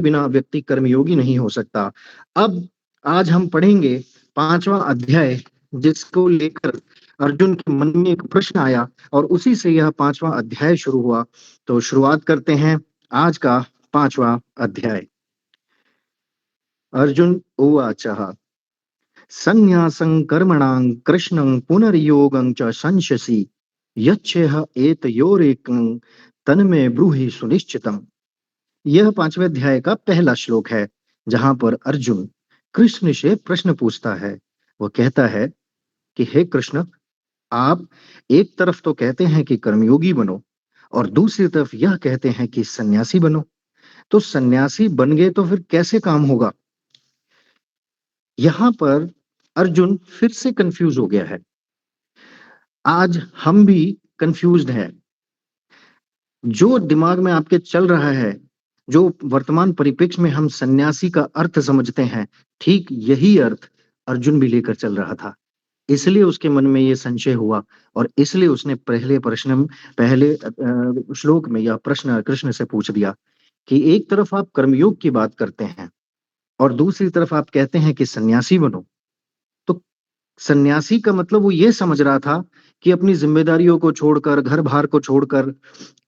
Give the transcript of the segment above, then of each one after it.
बिना व्यक्ति कर्मयोगी नहीं हो सकता। अब आज हम पढ़ेंगे 5वां अध्याय, जिसको लेकर अर्जुन के मन में एक प्रश्न आया और उसी से यह 5वां अध्याय शुरू हुआ। तो शुरुआत करते हैं आज का 5वां अध्याय। अर्जुन उवाचः संन्यासं कर्मणां कृष्णं पुनर्योगं च संशसि यच्छेह एतयोरेकं तन्मे ब्रूहि सुनिश्चितम्। यह 5वें अध्याय का पहला श्लोक है, जहां पर अर्जुन कृष्ण से प्रश्न पूछता है। वह कहता है कि हे कृष्ण, आप एक तरफ तो कहते हैं कि कर्मयोगी बनो और दूसरी तरफ यह कहते हैं कि सन्यासी बनो। तो सन्यासी बन गए तो फिर कैसे काम होगा? यहाँ पर अर्जुन फिर से कंफ्यूज हो गया है। आज हम भी कंफ्यूज्ड हैं। जो दिमाग में आपके चल रहा है, जो वर्तमान परिप्रेक्ष्य में हम सन्यासी का अर्थ समझते हैं, ठीक यही अर्थ अर्जुन भी लेकर चल रहा था। इसलिए उसके मन में ये संशय हुआ और इसलिए उसने पहले श्लोक में यह प्रश्न कृष्ण से पूछ दिया कि एक तरफ आप कर्मयोग की बात करते हैं और दूसरी तरफ आप कहते हैं कि सन्यासी बनो। तो सन्यासी का मतलब वो ये समझ रहा था कि अपनी जिम्मेदारियों को छोड़कर, घर-बार को छोड़कर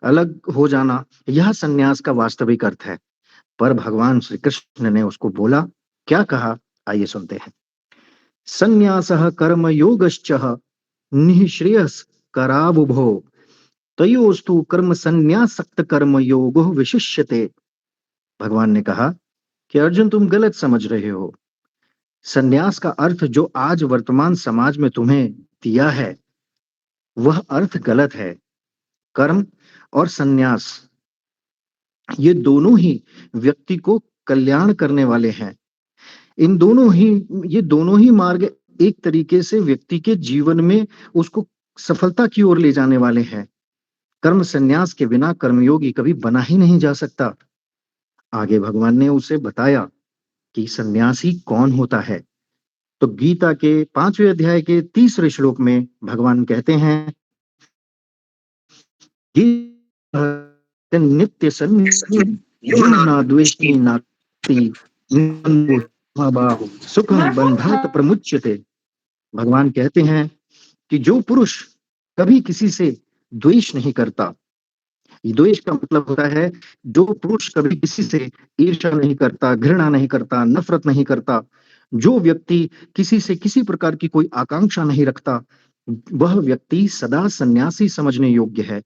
अलग हो जाना, यह सन्यास का वास्तविक अर्थ है। पर भगवान श्री कृष्ण ने उसको बोला, क्या कहा? आइए सुनते हैं। संन्यासः कर्मयोगश्च निःश्रेयस्करावुभौ तयोस्तु कर्म संन्यासक्त कर्म योगो विशिष्यते। भगवान ने कहा कि अर्जुन, तुम गलत समझ रहे हो। संन्यास का अर्थ जो आज वर्तमान समाज में तुम्हें दिया है, वह अर्थ गलत है। कर्म और संन्यास, ये दोनों ही व्यक्ति को कल्याण करने वाले हैं। इन दोनों ही ये दोनों ही मार्ग एक तरीके से व्यक्ति के जीवन में उसको सफलता की ओर ले जाने वाले हैं। कर्म संन्यास के बिना कर्मयोगी कभी बना ही नहीं जा सकता। आगे भगवान ने उसे बताया कि सन्यासी कौन होता है। तो गीता के 5वें अध्याय के 3रे श्लोक में भगवान कहते हैं कि नित्य सन्न्यासी यो न द्वेष्टि नास्ति बाहु सुखं बंधात प्रमुच्यते। भगवान कहते हैं कि जो पुरुष कभी किसी से द्वेष नहीं करता, द्वेष का मतलब होता है जो पुरुष कभी किसी से ईर्ष्या नहीं करता, घृणा नहीं करता, नफरत नहीं करता, जो व्यक्ति किसी से किसी प्रकार की कोई आकांक्षा नहीं रखता, वह व्यक्ति सदा सन्यासी समझने योग्य है।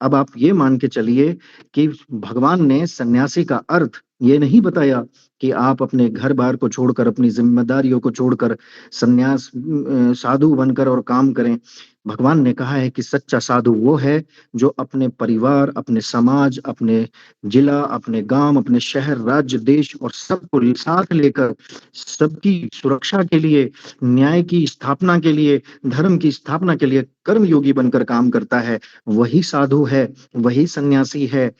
अब आप ये मान के चलिए कि भगवान ने सन्यासी का अर्थ ये नहीं बताया कि आप अपने घर-बार को छोड़कर, अपनी ज़िम्मेदारियों को छोड़कर साधु बनकर और काम करें। भगवान ने कहा है कि सच्चा साधु वो है जो अपने परिवार, अपने समाज, अपने जिला, अपने गाँव, अपने शहर, राज्य, देश और सबको साथ लेकर सबकी सुरक्षा के लिए, न्याय की स्थापना के लिए, धर्म की स्थापना के लिए कर्मयोगी बनकर काम करता है। वही साधु है, वही सन्यासी है।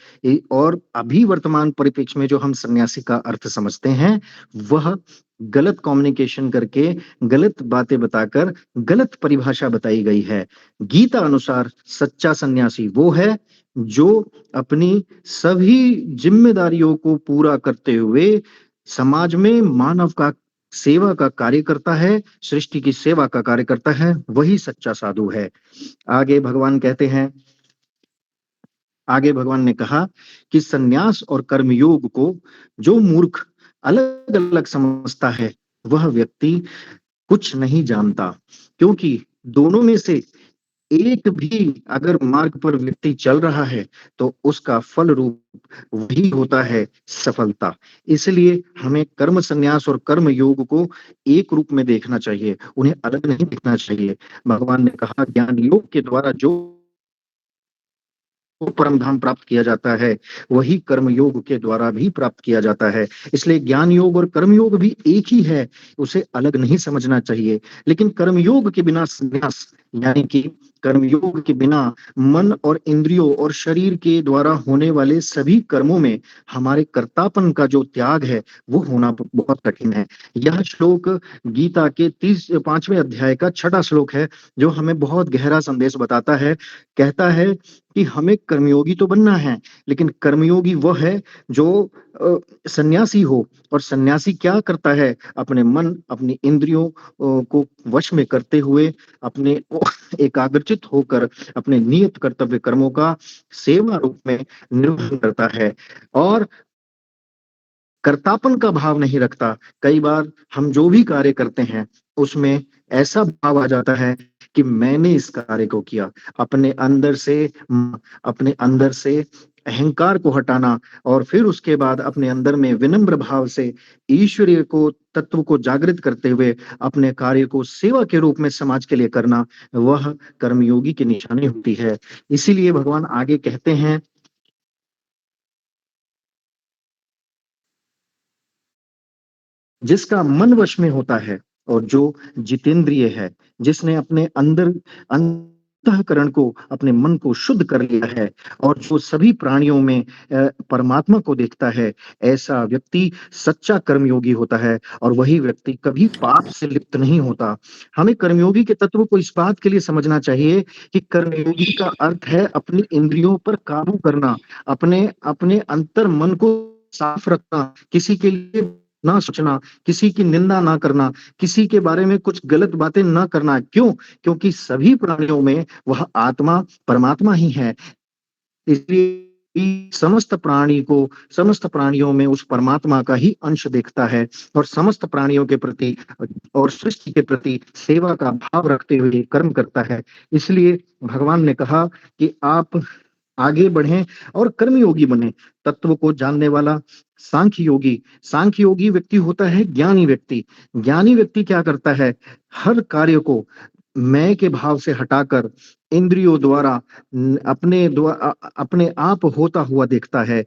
और अभी वर्तमान परिप्रेक्ष्य में जो हम सन्यासी का अर्थ समझते हैं, वह गलत कम्युनिकेशन करके, गलत बातें बताकर, गलत परिभाषा बताई गई है। गीता अनुसार सच्चा सन्यासी वो है जो अपनी सभी जिम्मेदारियों को पूरा करते हुए समाज में मानव का सेवा का कार्य करता है, सृष्टि की सेवा का कार्य करता है, वही सच्चा साधु है। आगे भगवान कहते हैं, आगे भगवान ने कहा कि सन्यास और कर्मयोग को जो मूर्ख अलग-अलग समझता है, वह व्यक्ति कुछ नहीं जानता, क्योंकि दोनों में से एक भी अगर मार्ग पर व्यक्ति चल रहा है, तो उसका फल रूप वही होता है सफलता। इसलिए हमें कर्म संन्यास और कर्म योग को एक रूप में देखना चाहिए, उन्हें अलग नहीं देखना चाहिए। भगवान ने कहा ज्ञान योग के द्वारा जो परम धाम प्राप्त किया जाता है, वही कर्म योग के द्वारा भी प्राप्त किया जाता है। इसलिए ज्ञान योग और कर्म योग भी एक ही है, उसे अलग नहीं समझना चाहिए। लेकिन कर्म योग के बिना संन्यास यानी कि कर्मयोग के बिना मन और इंद्रियों और शरीर के द्वारा होने वाले सभी कर्मों में हमारे कर्तापन का जो त्याग है वो होना बहुत कठिन है। यह श्लोक गीता के 5वें अध्याय का 6वां श्लोक है, जो हमें बहुत गहरा संदेश बताता है। कहता है कि हमें कर्मयोगी तो बनना है, लेकिन कर्मयोगी वह है जो सन्यासी हो। और सन्यासी क्या करता है? अपने मन, अपनी इंद्रियों को वश में करते हुए अपने एकाग्रचित होकर अपने नियत कर्तव्य कर्मों का सेवा रूप में निर्वहन करता है और कर्तापन का भाव नहीं रखता। कई बार हम जो भी कार्य करते हैं उसमें ऐसा भाव आ जाता है कि मैंने इस कार्य को किया। अपने अंदर से अपने अंदर से अहंकार को हटाना और फिर उसके बाद अपने अंदर में विनम्र भाव से ईश्वरीय को तत्व को जागृत करते हुए अपने कार्य को सेवा के रूप में समाज के लिए करना, वह कर्मयोगी की निशानी होती है। इसीलिए भगवान आगे कहते हैं, जिसका मन वश में होता है और जो जितेंद्रिय है, जिसने अपने अंदर अंतःकरण को, अपने मन को शुद्ध कर लिया है और जो सभी प्राणियों में परमात्मा को देखता है, ऐसा व्यक्ति सच्चा कर्मयोगी होता है और वही व्यक्ति कभी पाप से लिप्त नहीं होता। हमें कर्मयोगी के तत्व को इस बात के लिए समझना चाहिए कि कर्मयोगी का अर्थ है अपनी इंद्रियों पर काबू करना, अपने अपने अंतर मन को साफ रखना, किसी के लिए ना सोचना, किसी की निंदा ना करना, किसी के बारे में कुछ गलत बातें ना करना। क्यों? क्योंकि सभी प्राणियों में वह आत्मा परमात्मा ही है। इसलिए समस्त प्राणी को, समस्त प्राणियों में उस परमात्मा का ही अंश देखता है और समस्त प्राणियों के प्रति और सृष्टि के प्रति सेवा का भाव रखते हुए कर्म करता है। इसलिए भगवान ने कहा कि आप आगे बढ़ें और कर्मयोगी बने। तत्व को जानने वाला सांख्य योगी व्यक्ति होता है ज्ञानी व्यक्ति। ज्ञानी व्यक्ति क्या करता है? हर कार्य को मैं के भाव से हटाकर इंद्रियों द्वारा अपने आप होता हुआ देखता है।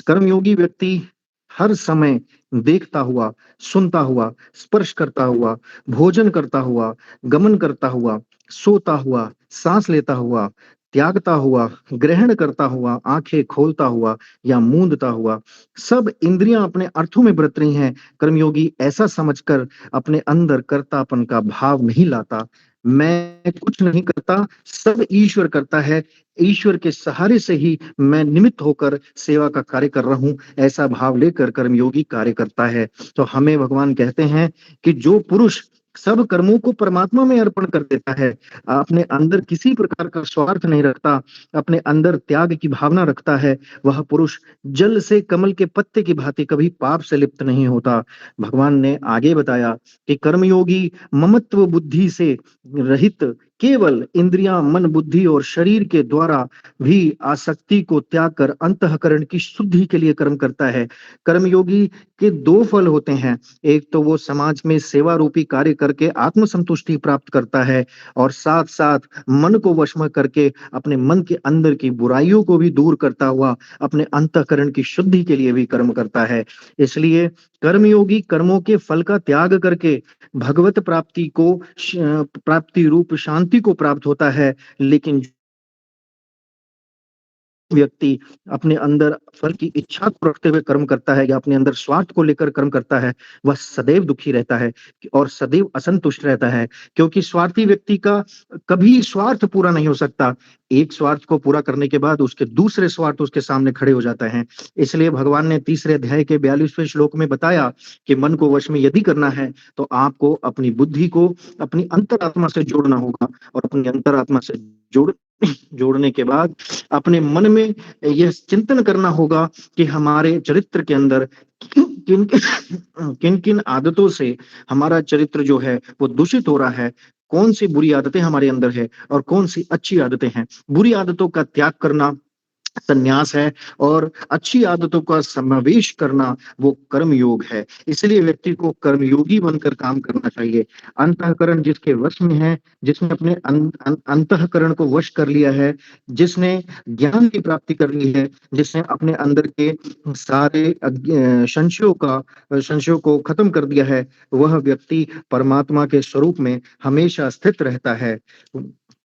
कर्मयोगी व्यक्ति हर समय देखता हुआ, सुनता हुआ, स्पर्श करता हुआ, भोजन करता हुआ, गमन करता हुआ, सोता हुआ, सांस लेता हुआ, त्यागता हुआ, ग्रहण करता हुआ, आंखें खोलता हुआ या मूंदता हुआ, सब इंद्रियां अपने अर्थों में बरत रही हैं। कर्मयोगी ऐसा समझकर अपने अंदर कर्तापन का भाव नहीं लाता। मैं कुछ नहीं करता, सब ईश्वर करता है। ईश्वर के सहारे से ही मैं निमित्त होकर सेवा का कार्य कर रहा हूँ, ऐसा भाव लेकर कर्मयोगी कार्य करता है। तो हमें भगवान कहते हैं कि जो पुरुष सब कर्मों को परमात्मा में अर्पण कर देता है, अपने अंदर किसी प्रकार का स्वार्थ नहीं रखता, अपने अंदर त्याग की भावना रखता है, वह पुरुष जल से कमल के पत्ते की भांति कभी पाप से लिप्त नहीं होता। भगवान ने आगे बताया कि कर्मयोगी ममत्व बुद्धि से रहित केवल इंद्रियां, मन, बुद्धि और शरीर के द्वारा भी आसक्ति को त्याग कर अंतःकरण की शुद्धि के लिए कर्म करता है। कर्मयोगी के दो फल होते हैं। एक तो वो समाज में सेवा रूपी कार्य करके आत्म संतुष्टि प्राप्त करता है और साथ साथ मन को वश में करके अपने मन के अंदर की बुराइयों को भी दूर करता हुआ अपने अंतःकरण की शुद्धि के लिए भी कर्म करता है। इसलिए कर्मयोगी कर्मों के फल का त्याग करके भगवत प्राप्ति रूप शांति को प्राप्त होता है। लेकिन व्यक्ति अपने अंदर फल की इच्छा को रखते हुए कर्म करता है या अपने अंदर स्वार्थ को लेकर कर्म करता है, वह सदैव दुखी रहता है और सदैव असंतुष्ट रहता है, क्योंकि स्वार्थी व्यक्ति का कभी स्वार्थ पूरा नहीं हो सकता। एक स्वार्थ को पूरा करने के बाद उसके दूसरे स्वार्थ उसके सामने खड़े हो जाते हैं। इसलिए भगवान ने तीसरे अध्याय के 42वें श्लोक में बताया कि मन को वश में यदि करना है तो आपको अपनी बुद्धि को अपनी अंतरात्मा से जोड़ना होगा और अपनी अंतरात्मा से जोड़ने के बाद अपने मन में यह चिंतन करना होगा कि हमारे चरित्र के अंदर किन किन किन आदतों से हमारा चरित्र जो है वो दूषित हो रहा है, कौन सी बुरी आदतें हमारे अंदर है और कौन सी अच्छी आदतें हैं। बुरी आदतों का त्याग करना, संन्यास है और अच्छी आदतों का समावेश करना वो कर्मयोग है। इसलिए व्यक्ति को कर्मयोगी बनकर काम करना चाहिए। अंतःकरण जिसके वश में है, जिसने अपने अंतःकरण को वश कर लिया है, जिसने ज्ञान की प्राप्ति कर ली है, जिसने अपने अंदर के सारे संशयों को खत्म कर दिया है, वह व्यक्ति परमात्मा के स्वरूप में हमेशा स्थित रहता है।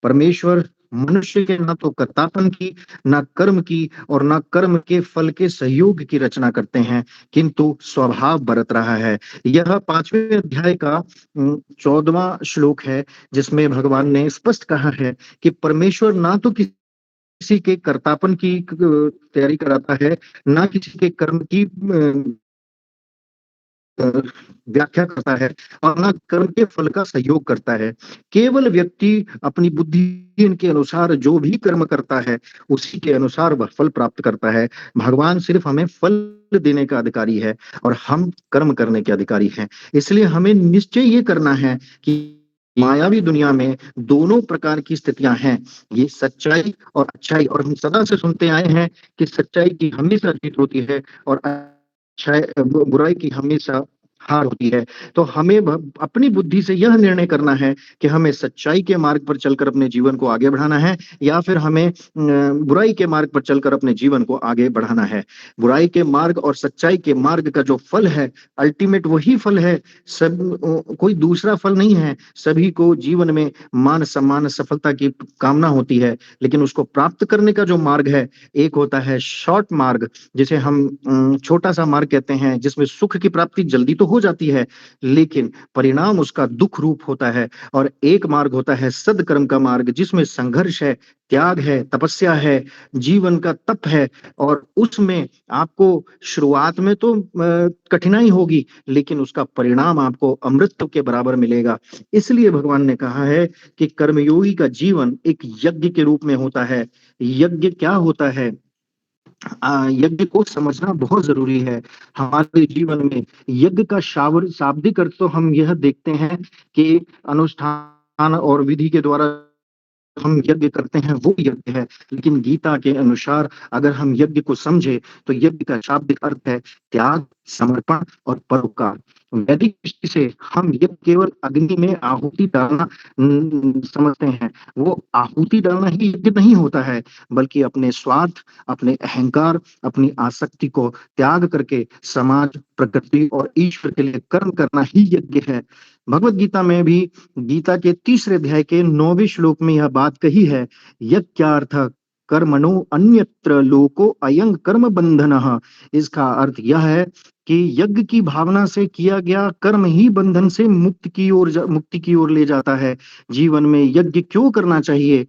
परमेश्वर मनुष्य के ना तो कर्तापन की, ना कर्म की और ना कर्म के फल के सहयोग की रचना करते हैं, किंतु स्वभाव बरत रहा है। यह 5वें अध्याय का 14वां श्लोक है, जिसमें भगवान ने स्पष्ट कहा है कि परमेश्वर ना तो किसी के कर्तापन की तैयारी कराता है, ना किसी के कर्म की व्याख्या करता है और ना कर्म के फल का सहयोग करता है। केवल व्यक्ति अपनी बुद्धि के अनुसार जो भी कर्म करता है, उसी के अनुसार वह फल प्राप्त करता है। भगवान सिर्फ हमें फल देने का अधिकारी है और हम कर्म करने के अधिकारी हैं। इसलिए हमें निश्चय ये करना है कि मायावी दुनिया में दोनों प्रकार की स्थितियां हैं, ये सच्चाई और अच्छाई, और हम सदा से सुनते आए हैं कि सच्चाई की हमेशा जीत होती है और बुराई की हमेशा हार होती है। तो हमें अपनी बुद्धि से यह निर्णय करना है कि हमें सच्चाई के मार्ग पर चलकर अपने जीवन को आगे बढ़ाना है या फिर हमें बुराई के मार्ग पर चलकर अपने जीवन को आगे बढ़ाना है। बुराई के मार्ग और सच्चाई के मार्ग का जो फल है, अल्टीमेट वही फल है, सब कोई दूसरा फल नहीं है। सभी को जीवन में मान सम्मान सफलता की कामना होती है, लेकिन उसको प्राप्त करने का जो मार्ग है, एक होता है शॉर्ट मार्ग, जिसे हम छोटा-सा मार्ग कहते हैं, जिसमें सुख की प्राप्ति जल्दी तो हो जाती है, लेकिन परिणाम उसका दुःख रूप होता है। और एक मार्ग होता है सद्कर्म का मार्ग, जिसमें संघर्ष है, त्याग है, तपस्या है, जीवन का तप है और उसमें आपको शुरुआत में तो कठिनाई होगी, लेकिन उसका परिणाम आपको अमृत के बराबर मिलेगा। इसलिए भगवान ने कहा है कि कर्मयोगी का जीवन एक यज्ञ के रूप में होता है। यज्ञ क्या होता है? यज्ञ को समझना बहुत ज़रूरी है। हमारे जीवन में यज्ञ का शाब्दिक अर्थ तो हम यह देखते हैं कि अनुष्ठान और विधि के द्वारा हम यज्ञ करते हैं वो यज्ञ है। लेकिन गीता के अनुसार अगर हम यज्ञ को समझे तो यज्ञ का शाब्दिक अर्थ है त्याग, समर्पण और परोपकार। वैदिक दृष्टि से हम यज्ञ केवल अग्नि में आहुति डालना समझते हैं। वो आहुति डालना ही यज्ञ नहीं होता है, बल्कि अपने स्वार्थ, अपने अहंकार, अपनी आसक्ति को त्याग करके समाज, प्रकृति और ईश्वर के लिए कर्म करना ही यज्ञ है। भगवत गीता में भी गीता के 3रे अध्याय के 9वें श्लोक में यह बात कही है, यज्ञार्थ कर्मणो अन्यत्र लोको अयं कर्म बंधनः। इसका अर्थ यह है कि यज्ञ की भावना से किया गया कर्म ही बंधन से मुक्ति की ओर ले जाता है। जीवन में यज्ञ क्यों करना चाहिए?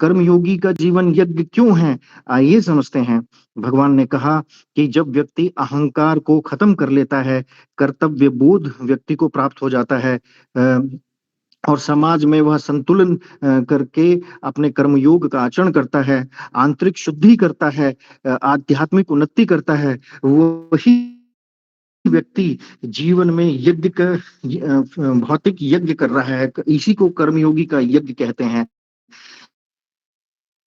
कर्मयोगी का जीवन यज्ञ क्यों है? आइए समझते हैं। भगवान ने कहा कि जब व्यक्ति अहंकार को खत्म कर लेता है, कर्तव्य बोध व्यक्ति को प्राप्त हो जाता है और समाज में वह संतुलन करके अपने कर्मयोग का आचरण करता है, आंतरिक शुद्धि करता है, आध्यात्मिक उन्नति करता है, वही व्यक्ति जीवन में यज्ञ का भौतिक यज्ञ कर रहा है। इसी को कर्मयोगी का यज्ञ कहते हैं।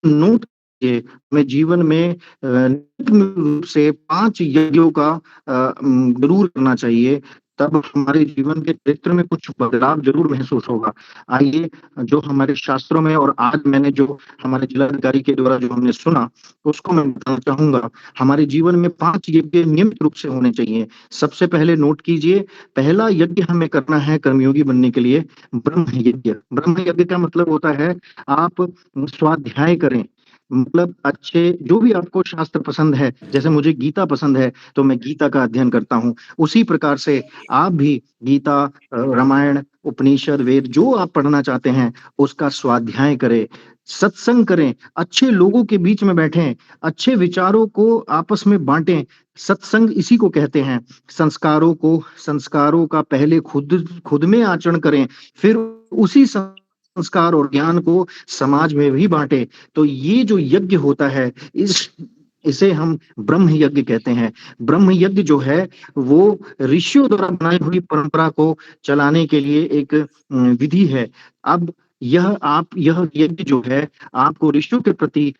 नोट कीजिए, हमें जीवन में नित्य रूप से 5 यज्ञों का ज़रूर करना चाहिए, तब हमारे जीवन के चरित्र में कुछ बदलाव ज़रूर महसूस होगा। आइए, जो हमारे शास्त्रों में और आज मैंने जो हमारे जिलाधिकारी के द्वारा जो हमने सुना, उसको मैं बताना चाहूँगा। हमारे जीवन में 5 यज्ञ नियमित रूप से होने चाहिए। सबसे पहले नोट कीजिए, पहला यज्ञ हमें करना है कर्मयोगी बनने के लिए, ब्रह्म यज्ञ। ब्रह्म यज्ञ का मतलब होता है आप स्वाध्याय करें, मतलब अच्छे जो भी आपको शास्त्र पसंद है, जैसे मुझे गीता पसंद है, तो मैं गीता का अध्ययन करता हूँ। उसी प्रकार से आप भी गीता, रामायण, उपनिषद, वेद जो आप पढ़ना चाहते हैं, उसका स्वाध्याय करें, सत्संग करें, अच्छे लोगों के बीच में बैठें, अच्छे विचारों को आपस में बाँटें। सत्संग इसी को कहते हैं। संस्कारों का पहले खुद में आचरण करें, फिर उसी संस्कार और ज्ञान को समाज में भी बाँटे। तो ये जो यज्ञ होता है, इसे हम ब्रह्म यज्ञ कहते हैं। ब्रह्म यज्ञ जो है वो ऋषियों द्वारा बनाई हुई परंपरा को चलाने के लिए एक विधि है। अब यह यज्ञ जो है आपको ऋषियों के प्रति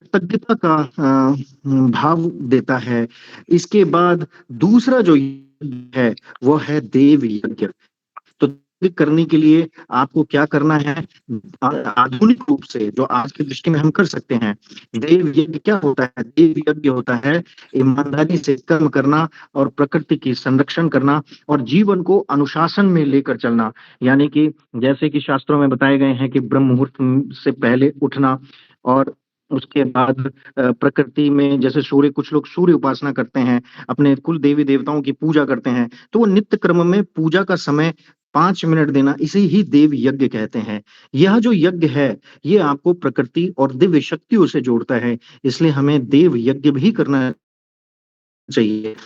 कृतज्ञता का भाव देता है। इसके बाद दूसरा जो यज्ञ है वो है देव यज्ञ। तो करने के लिए आपको क्या करना है? आधुनिक रूप से जो आज की दृष्टि में हम कर सकते हैं, देव यज्ञ क्या होता है? देव यज्ञ होता है ईमानदारी से कर्म करना और प्रकृति की संरक्षण करना और जीवन को अनुशासन में लेकर चलना। यानी कि जैसे कि शास्त्रों में बताए गए हैं कि ब्रह्म मुहूर्त से पहले उठना और उसके बाद प्रकृति में जैसे सूर्य, कुछ लोग सूर्य उपासना करते हैं, अपने कुल देवी देवताओं की पूजा करते हैं, तो वो नित्य क्रम में पूजा का समय 5 मिनट देना, इसे ही देव यज्ञ कहते हैं। यह जो यज्ञ है, ये आपको प्रकृति और दिव्य शक्तियों से जोड़ता है, इसलिए हमें देव यज्ञ भी करना चाहिए।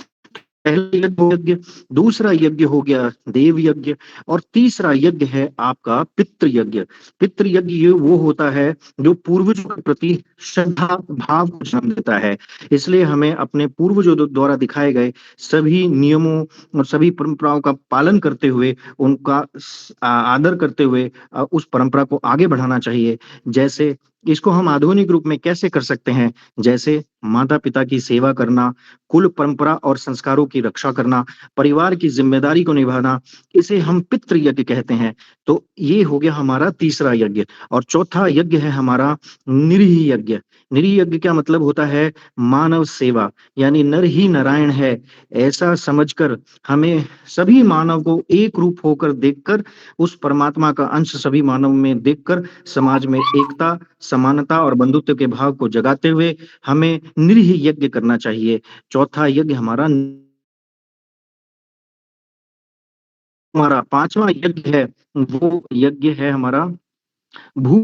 पहला यज्ञ, दूसरा यज्ञ हो गया देव यज्ञ और तीसरा यज्ञ है आपका पितृ यज्ञ। पितृ यज्ञ ये वो होता है जो पूर्वजों के प्रति श्रद्धा भाव को जन्म देता है। इसलिए हमें अपने पूर्वजों द्वारा दिखाए गए सभी नियमों और सभी परंपराओं का पालन करते हुए, उनका आदर करते हुए उस परंपरा को आगे बढ़ाना चाहिए। जैसे इसको हम आधुनिक रूप में कैसे कर सकते हैं? जैसे माता-पिता की सेवा करना, कुल परंपरा और संस्कारों की रक्षा करना, परिवार की ज़िम्मेदारी को निभाना, इसे हम पितृ यज्ञ कहते हैं। तो ये हो गया हमारा तीसरा यज्ञ और चौथा यज्ञ है हमारा निरीह यज्ञ। निरीह यज्ञ क्या मतलब होता है? मानव सेवा, यानी नर ही नारायण है, ऐसा समझकर हमें सभी मानव को एक रूप होकर देखकर, उस परमात्मा का अंश सभी मानव में देखकर समाज में एकता, समानता और बंधुत्व के भाव को जगाते हुए हमें निरीह यज्ञ करना चाहिए। चौथा यज्ञ हमारा 5वां यज्ञ है, वो यज्ञ है हमारा भू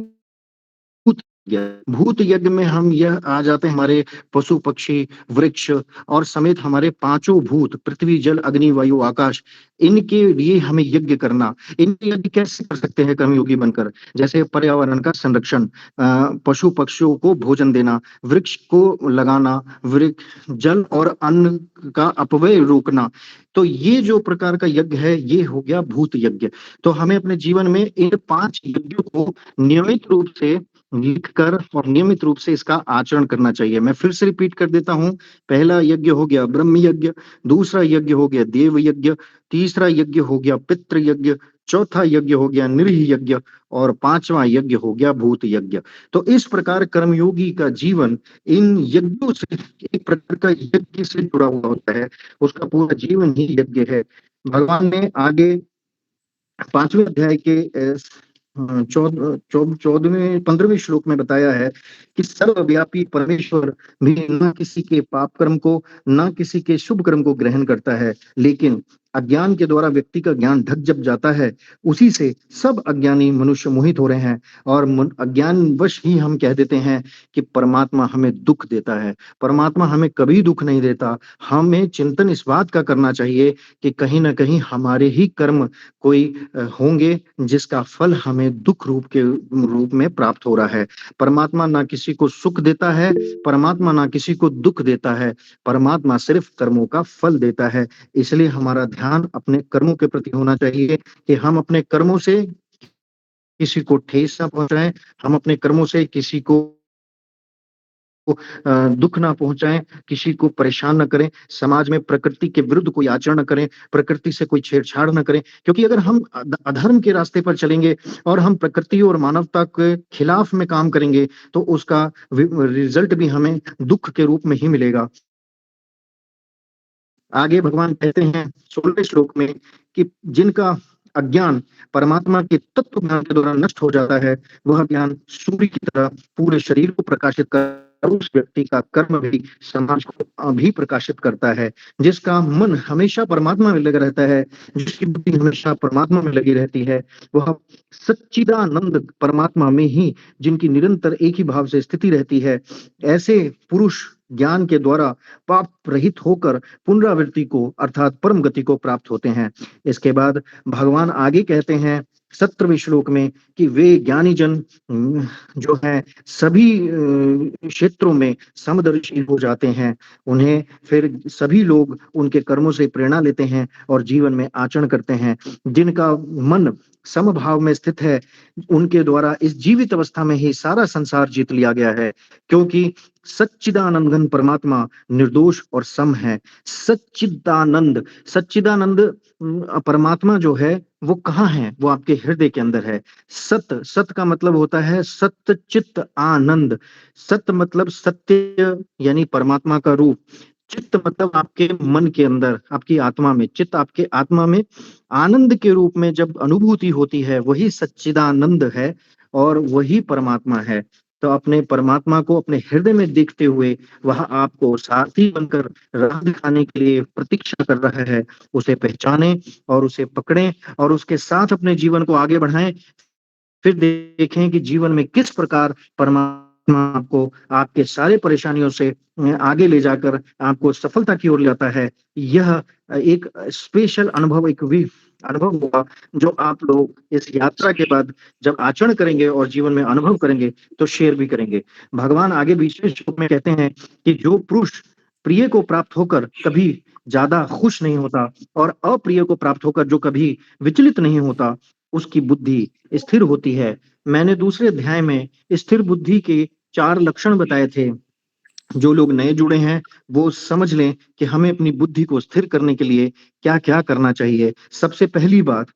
भूत यज्ञ। भूत यज्ञ में हम यह आ जाते हैं हमारे पशु, पक्षी, वृक्ष और समेत हमारे पांचों भूत पृथ्वी, जल, अग्नि, वायु, आकाश, इनके लिए हमें यज्ञ करना। इनके यज्ञ कैसे कर सकते हैं कर्मयोगी बनकर? जैसे पर्यावरण का संरक्षण, पशु पक्षियों को भोजन देना, वृक्ष को लगाना, वृक्ष जल और अन्न का अपव्यय रोकना। तो ये जो प्रकार का यज्ञ है ये हो गया भूत यज्ञ। तो हमें अपने जीवन में इन 5 यज्ञों को नियमित रूप से लिखकर और नियमित रूप से इसका आचरण करना चाहिए। मैं फिर से रिपीट कर देता हूँ, पहला यज्ञ हो गया ब्रह्म यज्ञ, दूसरा यज्ञ हो गया देव यज्ञ, तीसरा यज्ञ हो गया पितृ यज्ञ, चौथा यज्ञ हो गया निरीह यज्ञ और 5वां यज्ञ हो गया भूत यज्ञ। तो इस प्रकार कर्मयोगी का जीवन इन यज्ञों से, एक प्रकार का यज्ञ से जुड़ा हुआ होता है, उसका पूरा जीवन ही यज्ञ है। भगवान ने आगे 5वें अध्याय के 14वें 15वें श्लोक में बताया है कि सर्वव्यापी परमेश्वर भी न किसी के पाप कर्म को, न किसी के शुभ कर्म को ग्रहण करता है, लेकिन अज्ञान के द्वारा व्यक्ति का ज्ञान ढक जब जाता है, उसी से सब अज्ञानी मनुष्य मोहित हो रहे हैं और अज्ञानवश ही हम कह देते हैं कि परमात्मा हमें दुख देता है। परमात्मा हमें कभी दुख नहीं देता। हमें चिंतन इस बात का करना चाहिए कि कहीं न कहीं हमारे ही कर्म कोई होंगे जिसका फल हमें दुख रूप के रूप में प्राप्त हो रहा है। परमात्मा ना किसी को सुख देता है, परमात्मा ना किसी को दुख देता है, परमात्मा सिर्फ कर्मों का फल देता है। इसलिए हमारा ध्यान अपने कर्मों के प्रति होना चाहिए कि हम अपने कर्मों से किसी को ठेस ना पहुँचाएँ, हम अपने कर्मों से किसी को दुख ना पहुँचाएँ, किसी को परेशान ना करें, समाज में प्रकृति के विरुद्ध कोई आचरण ना करें, प्रकृति से कोई छेड़छाड़ ना करें। क्योंकि अगर हम अधर्म के रास्ते पर चलेंगे और हम प्रकृति और मानवता के खिलाफ में काम करेंगे, तो उसका रिज़ल्ट भी हमें दुःख के रूप में ही मिलेगा। आगे भगवान कहते हैं 16वें श्लोक में कि जिनका अज्ञान परमात्मा के तत्व ज्ञान के द्वारा नष्ट हो जाता है, वह ज्ञान सूर्य की तरह पूरे शरीर को प्रकाशित कर उस व्यक्ति का कर्म भी समाज को भी प्रकाशित करता है। जिसका मन हमेशा परमात्मा में लगा रहता है, जिसकी बुद्धि हमेशा परमात्मा में लगी रहती है, वह सच्चिदानंद परमात्मा में ही जिनकी निरंतर एक ही भाव से स्थिति रहती है, ऐसे पुरुष ज्ञान के द्वारा पाप रहित होकर पुनरावृत्ति को अर्थात परम गति को प्राप्त होते हैं। इसके बाद भगवान आगे कहते हैं 17वें श्लोक में कि वे ज्ञानी जन जो हैं सभी क्षेत्रों में समदर्शी हो जाते हैं। उन्हें फिर सभी लोग उनके कर्मों से प्रेरणा लेते हैं और जीवन में आचरण करते हैं। जिनका मन समभाव में स्थित है, उनके द्वारा इस जीवित अवस्था में ही सारा संसार जीत लिया गया है, क्योंकि सच्चिदानंद घन परमात्मा निर्दोष और सम है। सच्चिदानंद, सच्चिदानंद परमात्मा जो है वो कहाँ है? वो आपके हृदय के अंदर है। सत, सत का मतलब होता है सत्य चित्त आनंद। सत्य मतलब सत्य यानी परमात्मा का रूप। चित्त मतलब आपके मन के अंदर, आपकी आत्मा में। चित्त आपके आत्मा में आनंद के रूप में जब अनुभूति होती है, वही सच्चिदानंद है और वही परमात्मा है। तो अपने परमात्मा को अपने हृदय में देखते हुए वह आपको सारथी बनकर राह दिखाने के लिए प्रतीक्षा कर रहा है। उसे पहचानें और उसे पकड़ें और उसके साथ अपने जीवन को आगे बढ़ाएं। फिर देखें कि जीवन में किस प्रकार परमात्मा आपको आपके सारे परेशानियों से आगे ले जाकर आपको सफलता की ओर लाता है। यह एक स्पेशल अनुभव, एक अनुभव होगा जो आप लोग इस यात्रा के बाद जब आचरण करेंगे और जीवन में अनुभव करेंगे तो शेयर भी करेंगे। भगवान आगे विशेष रूप में कहते हैं कि जो पुरुष प्रिय को प्राप्त होकर कभी ज्यादा खुश नहीं होता और अप्रिय को प्राप्त होकर जो कभी विचलित नहीं होता, उसकी बुद्धि स्थिर होती है। मैंने दूसरे अध्याय में स्थिर बुद्धि के 4 लक्षण बताए थे। जो लोग नए जुड़े हैं वो समझ लें कि हमें अपनी बुद्धि को स्थिर करने के लिए क्या-क्या करना चाहिए। सबसे पहली बात,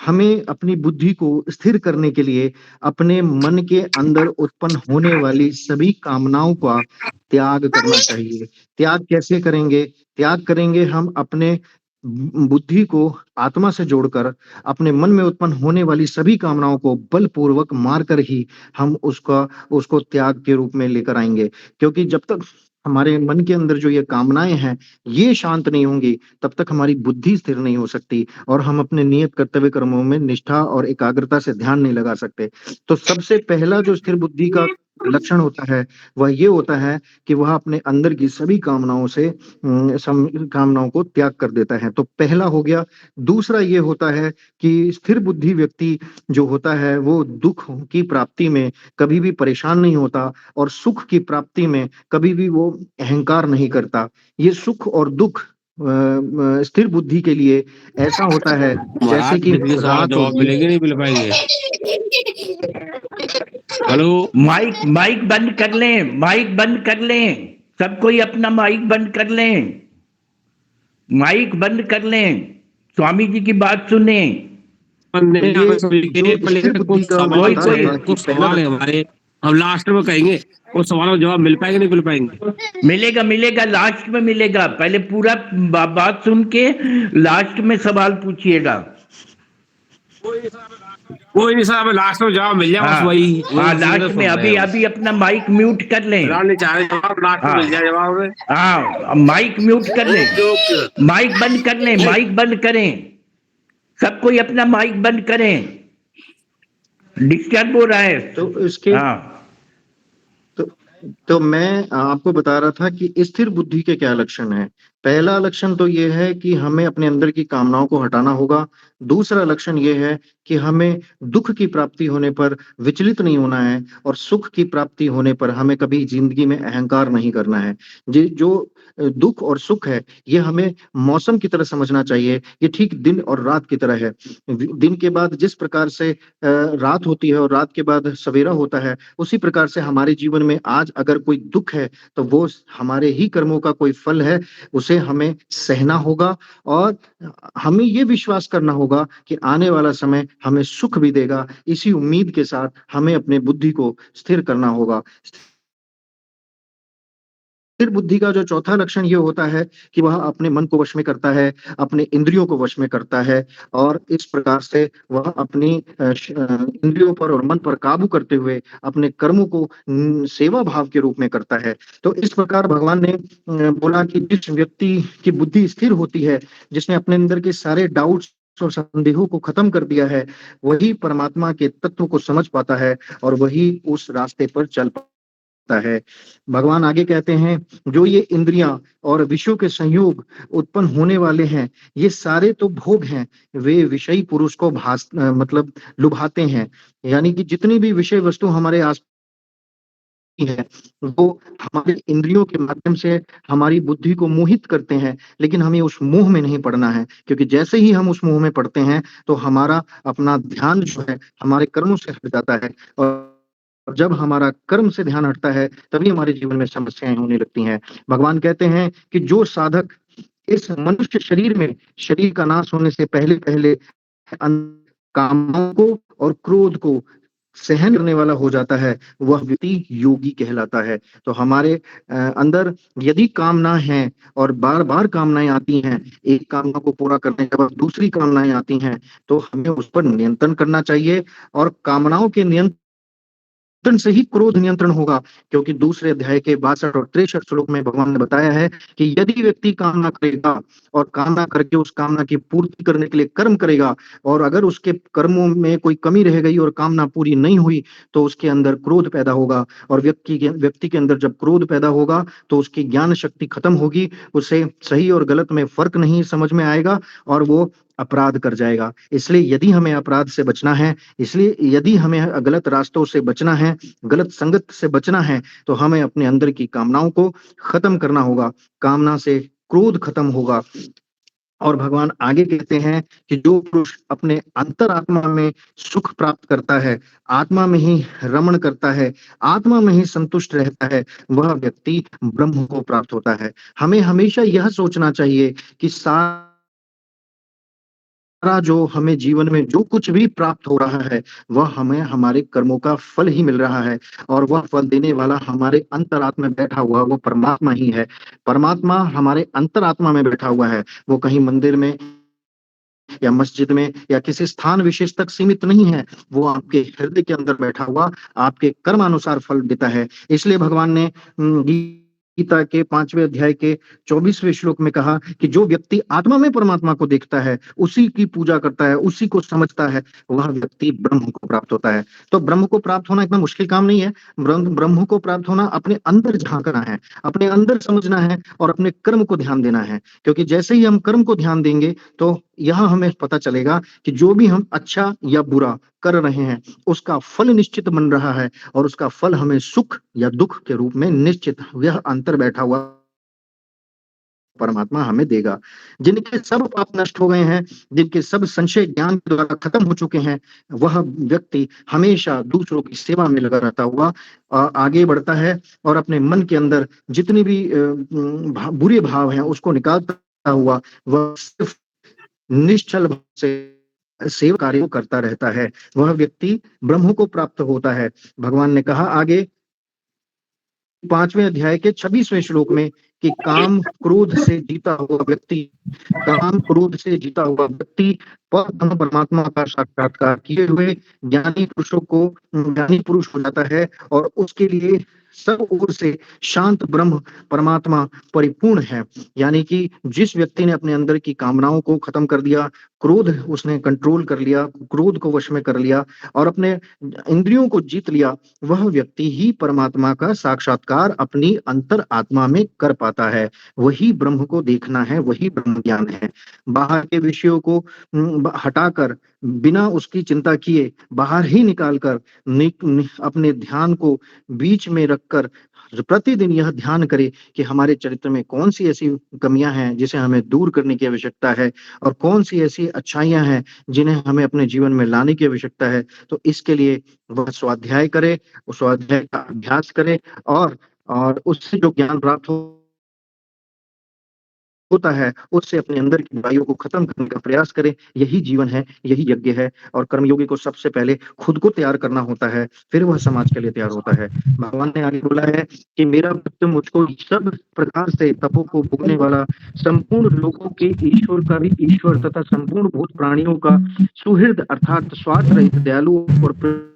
हमें अपनी बुद्धि को स्थिर करने के लिए अपने मन के अंदर उत्पन्न होने वाली सभी कामनाओं का त्याग करना चाहिए। त्याग कैसे करेंगे? त्याग करेंगे हम अपने बुद्धि को आत्मा से जोड़कर, अपने मन में उत्पन्न होने वाली सभी कामनाओं को बलपूर्वक मार कर ही हम उसको त्याग के रूप में लेकर आएँगे। क्योंकि जब तक हमारे मन के अंदर जो ये कामनाएँ हैं, ये शांत नहीं होंगी, तब तक हमारी बुद्धि स्थिर नहीं हो सकती और हम अपने नियत कर्तव्य कर्मों में निष्ठा और एकाग्रता से ध्यान नहीं लगा सकते। तो सबसे पहला जो स्थिर बुद्धि का लक्षण होता है, वह ये होता है कि वह अपने अंदर की सभी कामनाओं से कामनाओं को त्याग कर देता है। तो पहला हो गया। दूसरा ये होता है कि स्थिर बुद्धि व्यक्ति जो होता है वो दुख की प्राप्ति में कभी भी परेशान नहीं होता और सुख की प्राप्ति में कभी भी वो अहंकार नहीं करता। ये सुख और दुख स्थिर बुद्धि के लिए ऐसा होता है जैसे महाराज कि बिजली सवाल रात और जवाब दिन। मिलेंगे नहीं मिल पाएंगे। हेलो, माइक माइक बंद कर लें, माइक बंद कर लें, सब कोई अपना माइक बंद कर लें, माइक बंद कर लें, स्वामी जी की बात सुने। तो ये जो स्थिर बुद्धि का मैं कोई बता कोई रहा था कि कुछ पहला सवाल है हमारे, हम लास्ट में कहेंगे। उस सवालों का जवाब मिल पाएंगे नहीं मिल पाएंगे? मिलेगा, मिलेगा, लास्ट में मिलेगा। पहले पूरा बात सुन के लास्ट में सवाल पूछिएगा। कोई नहीं साहब, लास्ट में जवाब मिल जाए बस, हाँ वही हाँ, वही इसी के लिए लास्ट में सुन रहे अभी हैं अभी बस। अपना माइक म्यूट कर लें। फिलहाल नहीं चाह रहे जवाब, लास्ट में हाँ मिल जाए जवाब में। हाँ, माइक म्यूट कर लें, ओके ओके। माइक बंद कर लें, माइक बंद करें, सब कोई अपना माइक बंद करें, डिस्टर्ब हो रहा है। तो इसके हाँ, तो तो मैं आपको बता रहा था कि स्थिर बुद्धि के क्या लक्षण हैं। पहला लक्षण तो ये है कि हमें अपने अंदर की कामनाओं को हटाना होगा। दूसरा लक्षण ये है कि हमें दुख की प्राप्ति होने पर विचलित नहीं होना है और सुख की प्राप्ति होने पर हमें कभी ज़िंदगी में अहंकार नहीं करना है। जो दुख और सुख है, ये हमें मौसम की तरह समझना चाहिए। ये ठीक दिन और रात की तरह है। दिन के बाद जिस प्रकार से रात होती है और रात के बाद सवेरा होता है, उसी प्रकार से हमारे जीवन में आज अगर कोई दुख है, तो वो हमारे ही कर्मों का कोई फल है। उसे हमें सहना होगा और हमें ये विश्वास करना होगा कि आने वाला समय हमें सुख भी देगा। इसी उम्मीद के साथ हमें अपने बुद्धि को स्थिर करना होगा। स्थिर बुद्धि का जो चौथा लक्षण ये होता है कि वह अपने मन को वश में करता है, अपने इंद्रियों को वश में करता है और इस प्रकार से वह अपनी इंद्रियों पर और मन पर काबू करते हुए अपने कर्मों को सेवा भाव के रूप में करता है। तो इस प्रकार भगवान ने बोला कि जिस व्यक्ति की बुद्धि स्थिर होती है, जिसने अपने अंदर के सारे डाउट्स और संदेहों को खत्म कर दिया है, वही परमात्मा के तत्व को समझ पाता है और वही उस रास्ते पर चल है। भगवान आगे कहते हैं, जो ये इंद्रियां और विषयों के संयोग उत्पन्न होने वाले हैं, ये सारे तो भोग हैं। वे विषयी पुरुष को मतलब लुभाते हैं। यानी कि जितनी भी विषय वस्तु हमारे आस है, वो हमारे इंद्रियों के माध्यम से हमारी बुद्धि को मोहित करते हैं, लेकिन हमें उस मोह में नहीं पड़ना है, क्योंकि जैसे ही हम उस मोह में पड़ते हैं, तो हमारा अपना ध्यान जो है, हमारे कर्मों से हट जाता है और जब हमारा कर्म से ध्यान हटता है, तभी हमारे जीवन में समस्याएँ होने लगती हैं। भगवान कहते हैं कि जो साधक इस मनुष्य शरीर में शरीर का नाश होने से पहले-पहले कामों को और क्रोध को सहन करने वाला हो जाता है, वह व्यक्ति योगी कहलाता है। तो हमारे अंदर यदि कामना है और बार-बार कामनाएँ आती हैं, एक कामना को पूरा करने के बाद दूसरी कामनाएँ आती हैं, तो हमें उस पर नियंत्रण करना चाहिए और कामनाओं के नियंत्रण से ही क्रोध नियंत्रण होगा, क्योंकि दूसरे अध्याय के 62 और 63 श्लोक में भगवान ने बताया है कि यदि व्यक्ति कामना करेगा और कामना करके उस कामना की पूर्ति करने के लिए कर्म करेगा और अगर उसके कर्मों में कोई कमी रह गई और कामना पूरी नहीं हुई, तो उसके अंदर क्रोध पैदा होगा और व्यक्ति के अंदर जब क्रोध पैदा होगा, तो उसकी ज्ञान शक्ति खत्म होगी, उसे सही और गलत में फ़र्क नहीं समझ में आएगा और वो अपराध कर जाएगा। इसलिए यदि हमें अपराध से बचना है, इसलिए यदि हमें गलत रास्तों से बचना है, गलत संगत से बचना है, तो हमें अपने अंदर की कामनाओं को खत्म करना होगा। कामना से क्रोध खत्म होगा और भगवान आगे कहते हैं कि जो पुरुष अपने अंतरात्मा में सुख प्राप्त करता है, आत्मा में ही रमण करता है, आत्मा में ही संतुष्ट रहता है, वह व्यक्ति ब्रह्म को प्राप्त होता है। हमें हमेशा यह सोचना चाहिए कि सारा जो हमें जीवन में जो कुछ भी प्राप्त हो रहा है, वह हमें हमारे कर्मों का फल ही मिल रहा है और वह फल देने वाला हमारे अंतरात्मा में बैठा हुआ वो परमात्मा ही है। परमात्मा हमारे अंतरात्मा में बैठा हुआ है, वो कहीं मंदिर में या मस्जिद में या किसी स्थान विशेष तक सीमित नहीं है, वो आपके हृदय के अंदर बैठा हुआ आपके कर्मानुसार फल देता है। इसलिए भगवान ने गीता के 5वें अध्याय के 24वें श्लोक में कहा कि जो व्यक्ति आत्मा में परमात्मा को देखता है, उसी की पूजा करता है, उसी को समझता है, वह व्यक्ति ब्रह्म को प्राप्त होता है। तो ब्रह्म को प्राप्त होना इतना मुश्किल काम नहीं है। ब्रह्म को प्राप्त होना अपने अंदर झाँकना है, अपने अंदर समझना है और अपने कर्म को ध्यान देना है। क्योंकि जैसे ही हम कर्म को ध्यान देंगे, तो यहाँ हमें पता चलेगा कि जो भी हम अच्छा या बुरा कर रहे हैं, उसका फल निश्चित बन रहा है और उसका फल हमें सुख या दुख के रूप में निश्चित यह अंतर बैठा हुआ परमात्मा हमें देगा। जिनके सब पाप नष्ट हो गए हैं, जिनके सब संशय ज्ञान के द्वारा खत्म हो चुके हैं, वह व्यक्ति हमेशा दूसरों की सेवा में लगा रहता हुआ आगे बढ़ता है और अपने मन के अंदर जितनी भी बुरे भाव हैं, उसको निकालता हुआ वह सिर्फ निश्चल भाव से सेवा कार्य को करता रहता है। वह व्यक्ति ब्रह्म को प्राप्त होता है। भगवान ने कहा आगे 5वें अध्याय के 26वें श्लोक में कि काम क्रोध से जीता हुआ व्यक्ति परम परमात्मा का साक्षात्कार किए हुए ज्ञानी पुरुष हो जाता है और उसके लिए सब ओर से शांत ब्रह्म परमात्मा परिपूर्ण है। यानी कि जिस व्यक्ति ने अपने अंदर की कामनाओं को खत्म कर दिया, क्रोध उसने कंट्रोल कर लिया, क्रोध को वश में कर लिया और अपने इंद्रियों को जीत लिया, वह व्यक्ति ही परमात्मा का साक्षात्कार अपनी अंतर आत्मा में कर पाता है। वही ब्रह्म को देखना है, वही ब्रह्म ज्ञान है। बाहर के विषयों को हटाकर बिना उसकी चिंता किए बाहर ही निकालकर अपने ध्यान को बीच में रखकर प्रतिदिन यह ध्यान करे कि हमारे चरित्र में कौन सी ऐसी कमियां हैं जिसे हमें दूर करने की आवश्यकता है और कौन सी ऐसी अच्छाइयां हैं जिन्हें हमें अपने जीवन में लाने की आवश्यकता है। तो इसके लिए वह स्वाध्याय करे, उस स्वाध्याय का अभ्यास करे और उससे जो ज्ञान प्राप्त होता है, उससे अपने अंदर की बुराइयों को खत्म करने का प्रयास करें। यही जीवन है, यही यज्ञ है और कर्मयोगी को सबसे पहले खुद को तैयार करना होता है, फिर वह समाज के लिए तैयार होता है। भगवान ने आगे बोला है कि मेरा भक्त मुझको सब प्रकार से तपों को भोगने वाला, संपूर्ण लोगों के ईश्वर का भी ईश्वर तथा संपूर्ण भूत प्राणियों का सुहृद अर्थात स्वार्थ रहित दयालु और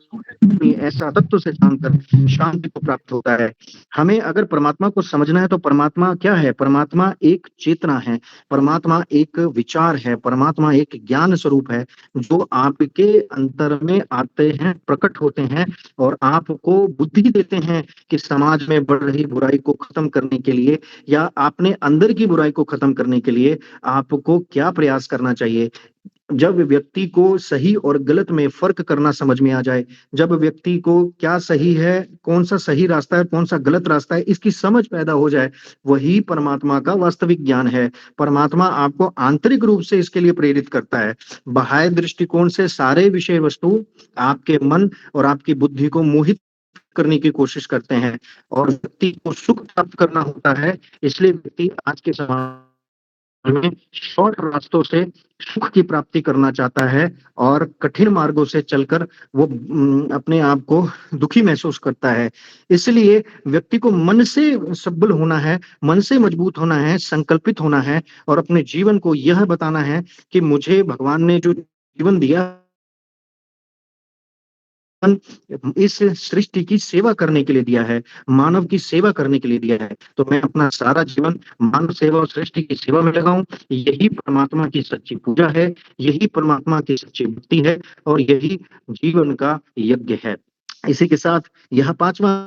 ऐसा तत्व से जानकर शांति को प्राप्त होता है। हमें अगर परमात्मा को समझना है तो परमात्मा क्या है? परमात्मा एक चेतना है, परमात्मा एक विचार है, परमात्मा एक ज्ञान स्वरूप है जो आपके अंतर में आते हैं, प्रकट होते हैं और आपको बुद्धि देते हैं कि समाज में बढ़ रही बुराई को खत्म करने के लिए या अपने अंदर की बुराई को खत्म करने के लिए आपको क्या प्रयास करना चाहिए। जब व्यक्ति को सही और गलत में फर्क करना समझ में आ जाए, जब व्यक्ति को क्या सही है, कौन सा सही रास्ता है, कौन सा गलत रास्ता है, इसकी समझ पैदा हो जाए, वही परमात्मा का वास्तविक ज्ञान है। परमात्मा आपको आंतरिक रूप से इसके लिए प्रेरित करता है। बाह्य दृष्टिकोण से सारे विषय वस्तु आपके मन और आपकी बुद्धि को मोहित करने की कोशिश करते हैं और व्यक्ति को सुख प्राप्त करना होता है। इसलिए व्यक्ति आज के समाज में शॉर्ट रास्तों से सुख की प्राप्ति करना चाहता है और कठिन मार्गों से चलकर वो अपने आप को दुखी महसूस करता है। इसलिए व्यक्ति को मन से सबल होना है, मन से मजबूत होना है, संकल्पित होना है और अपने जीवन को यह बताना है कि मुझे भगवान ने जो जीवन दिया इस सृष्टि की सेवा करने के लिए दिया है, मानव की सेवा करने के लिए दिया है, तो मैं अपना सारा जीवन मानव सेवा और सृष्टि की सेवा में लगाऊं। यही परमात्मा की सच्ची पूजा है, यही परमात्मा की सच्ची भक्ति है और यही जीवन का यज्ञ है। इसी के साथ यह 5वां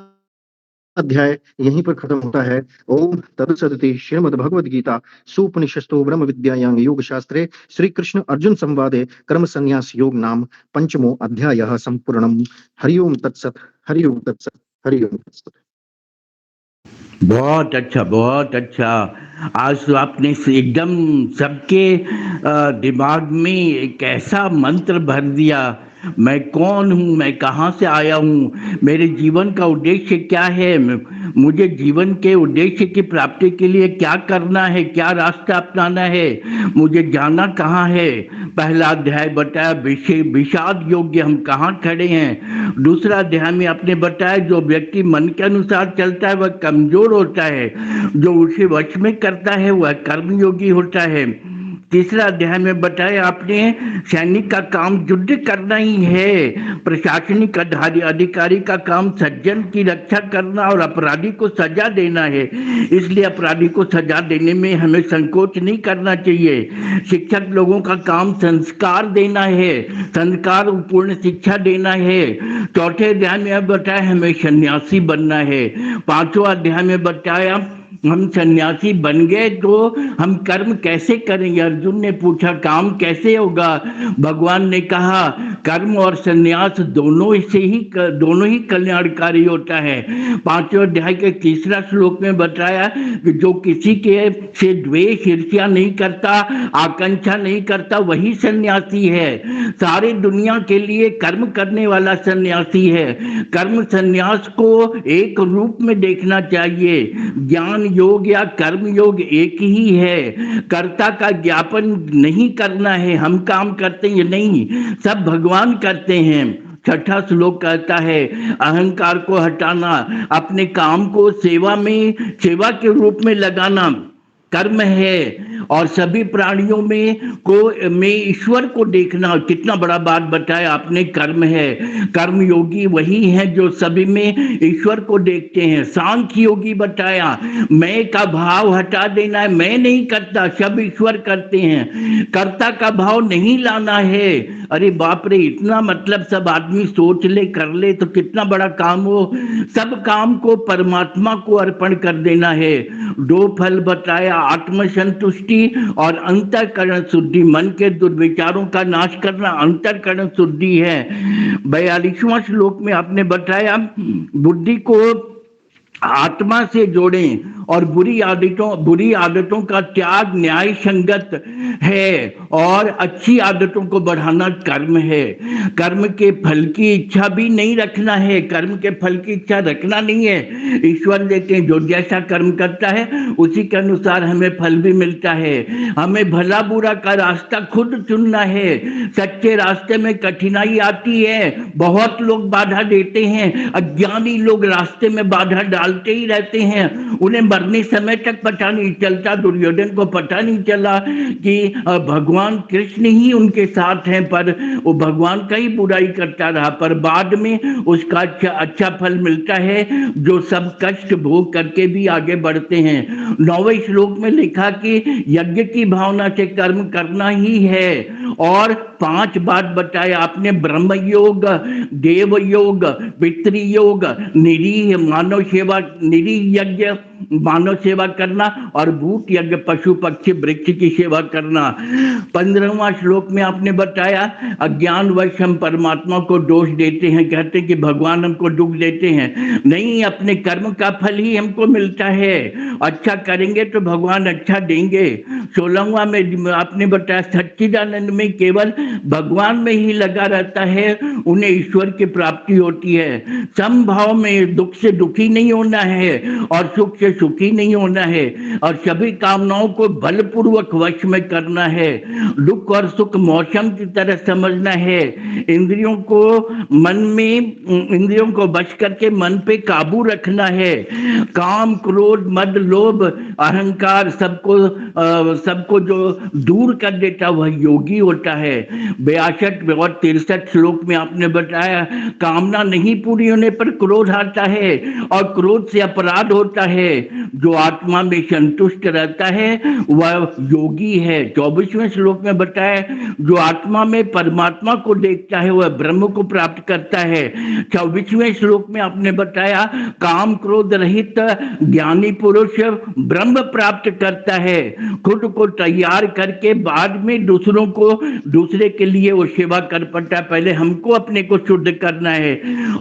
अध्याय यहीं पर खत्म होता है। ओम तत्सदिति श्रीमद् भगवद गीता सुपनिषस्तु ब्रह्म विद्यायां योग शास्त्रे श्री कृष्ण अर्जुन संवादे कर्म संन्यास योग नाम पंचमो अध्यायः संपूर्णम। हरि ओम तत्सत, हरि ओम तत्सत, हरि ओम तत्सत। बहुत अच्छा, बहुत अच्छा। आज तो आपने एकदम सबके दिमाग में एक ऐसा मंत्र भर दिया, मैं कौन हूँ, मैं कहाँ से आया हूँ, मेरे जीवन का उद्देश्य क्या है, मुझे जीवन के उद्देश्य की प्राप्ति के लिए क्या करना है, क्या रास्ता अपनाना है, मुझे जाना कहाँ है। पहला अध्याय बताया विषाद योग्य, हम कहाँ खड़े हैं। दूसरा अध्याय में आपने बताया जो व्यक्ति मन के अनुसार चलता है वह कमजोर होता है, जो उसे वश में करता है वह कर्मयोगी होता है। तीसरा अध्याय में बताया आपने सैनिक का काम युद्ध करना ही है, प्रशासनिक अधिकारी का काम सज्जन की रक्षा करना और अपराधी को सजा देना है। इसलिए अपराधी को सजा देने में हमें संकोच नहीं करना चाहिए। शिक्षक लोगों का काम संस्कार देना है, संस्कार पूर्ण शिक्षा देना है। चौथे अध्याय में बताया हमें सन्यासी बनना है। पांचवा अध्याय में बताया हम सन्यासी बन गए तो हम कर्म कैसे करेंगे। अर्जुन ने पूछा काम कैसे होगा। भगवान ने कहा कर्म और सन्यास दोनों ही कल्याणकारी होता है। पांचवें अध्याय के तीसरा श्लोक में बताया कि जो किसी के से द्वेष ईर्ष्या नहीं करता, आकांक्षा नहीं करता, वही सन्यासी है। सारी दुनिया के लिए कर्म करने वाला सन्यासी है। कर्म सन्यास को एक रूप में देखना चाहिए। ज्ञान योग या कर्म योग एक ही है। कर्ता का ज्ञापन नहीं करना है, हम काम करते हैं नहीं, सब भगवान करते हैं। छठा श्लोक कहता है अहंकार को हटाना, अपने काम को सेवा के रूप में लगाना कर्म है। और सभी प्राणियों में ईश्वर को देखना, कितना बड़ा बात बताया आपने, कर्म है। कर्म योगी वही है जो सभी में ईश्वर को देखते हैं। सांख्य योगी बताया मैं का भाव हटा देना है, मैं नहीं करता, सब ईश्वर करते हैं, कर्ता का भाव नहीं लाना है। अरे बाप रे, इतना मतलब सब आदमी सोच ले कर ले तो कितना बड़ा काम हो। सब काम को परमात्मा को अर्पण कर देना है। दो फल बताया आत्मसंतुष्टि और अंतःकरण शुद्धि। मन के दुर्विचारों का नाश करना अंतःकरण शुद्धि है। 42वां श्लोक में आपने बताया बुद्धि को आत्मा से जोड़ें और बुरी आदतों का त्याग न्याय संगत है और अच्छी आदतों को बढ़ाना कर्म है। कर्म के फल की इच्छा भी नहीं रखना है, कर्म के फल की इच्छा रखना नहीं है। ईश्वर देते हैं, जो जैसा कर्म करता है उसी के अनुसार हमें फल भी मिलता है। हमें भला बुरा का रास्ता खुद चुनना है। सच्चे रास्ते में कठिनाई आती है, बहुत लोग बाधा देते हैं, अज्ञानी लोग रास्ते में बाधा डालते ही रहते हैं। उन्हें मरने समय तक पता नहीं चलता, दुर्योधन को पता नहीं चला कि भगवान कृष्ण ही उनके साथ हैं, पर वो भगवान का ही बुराई करता रहा, पर बाद में उसका अच्छा फल मिलता है, जो सब कष्ट भोग करके भी आगे बढ़ते हैं। 9वें श्लोक में लिखा कि यज्ञ की भावना से कर्म करना ही है। और 5 बात बताया आपने, ब्रह्म योग, देव योग, पितृ योग, निरीह मानव सेवा, निरीह यज्ञ मानव सेवा करना और भूत यज्ञ पशु पक्षी वृक्ष की सेवा करना। 15वां श्लोक में आपने बताया अज्ञानवश हम परमात्मा को दोष देते हैं, कहते हैं कि भगवान हमको दुख देते हैं। नहीं, अपने कर्म का फल ही हमको मिलता है। अच्छा करेंगे तो भगवान अच्छा देंगे। 16वां में आपने बताया सच्चिदानंद में केवल भगवान में ही लगा रहता है, उन्हें ईश्वर की प्राप्ति होती है। समभाव में दुख से दुखी नहीं होना है और सुख से सुखी नहीं होना है और सभी कामनाओं को बलपूर्वक वश में करना है। दुख और सुख मौसम की तरह समझना है। इंद्रियों को मन में इंद्रियों को बच करके मन पे काबू रखना है। काम क्रोध मद लोभ अहंकार सबको जो दूर कर देता वह योगी होता है। 62 और 63 श्लोक में आपने बताया कामना नहीं पूरी होने पर क्रोध आता है और क्रोध से अपराध होता है। जो आत्मा में संतुष्ट रहता है वह योगी है। 24वें श्लोक में बताया जो आत्मा में परमात्मा को देखता है वह ब्रह्म को प्राप्त करता है। 24वें श्लोक में आपने बताया काम क्रोध रहित ज्ञानी पुरुष ब्रह्म प्राप्त करता है। खुद को तैयार करके बाद में दूसरे के लिए वो सेवा कर पाता है। पहले हमको अपने को शुद्ध करना है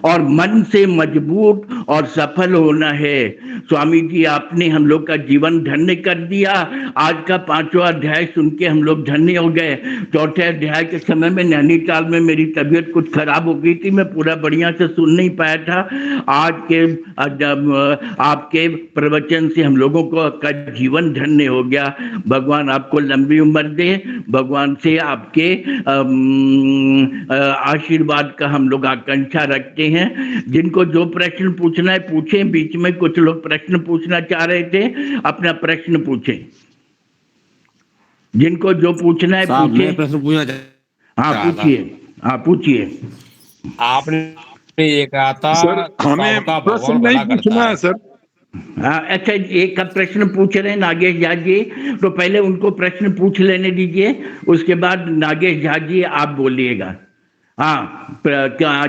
और मन से मजबूत और सफल होना है। स्वामी जी आपने हम लोग का जीवन धन्य कर दिया। आज का 5वां अध्याय सुन के हम लोग धन्य हो गए। 4थे अध्याय के समय में नैनीताल में मेरी तबीयत कुछ खराब हो गई थी, मैं पूरा बढ़िया से सुन नहीं पाया था। आज के आपके प्रवचन से हम लोगों का जीवन धन्य हो गया। भगवान आपको लंबी उम्र दे। भगवान से आपके आशीर्वाद का हम लोग आकांक्षा रखते हैं। जिनको जो प्रश्न पूछना है पूछें। बीच में कुछ लोग प्रश्न पूछना चाह रहे थे, अपना प्रश्न पूछें। जिनको जो पूछना है पूछे। प्रश्न पूछना हाँ पूछिए, हाँ पूछिए। आपने ये कहा था सर हमें प्रश्न नहीं पूछना है सर। हाँ अच्छा, एक का प्रश्न पूछ रहे हैं नागेश झा जी, तो पहले उनको प्रश्न पूछ लेने दीजिए, उसके बाद नागेश झा जी आप बोलिएगा। हाँ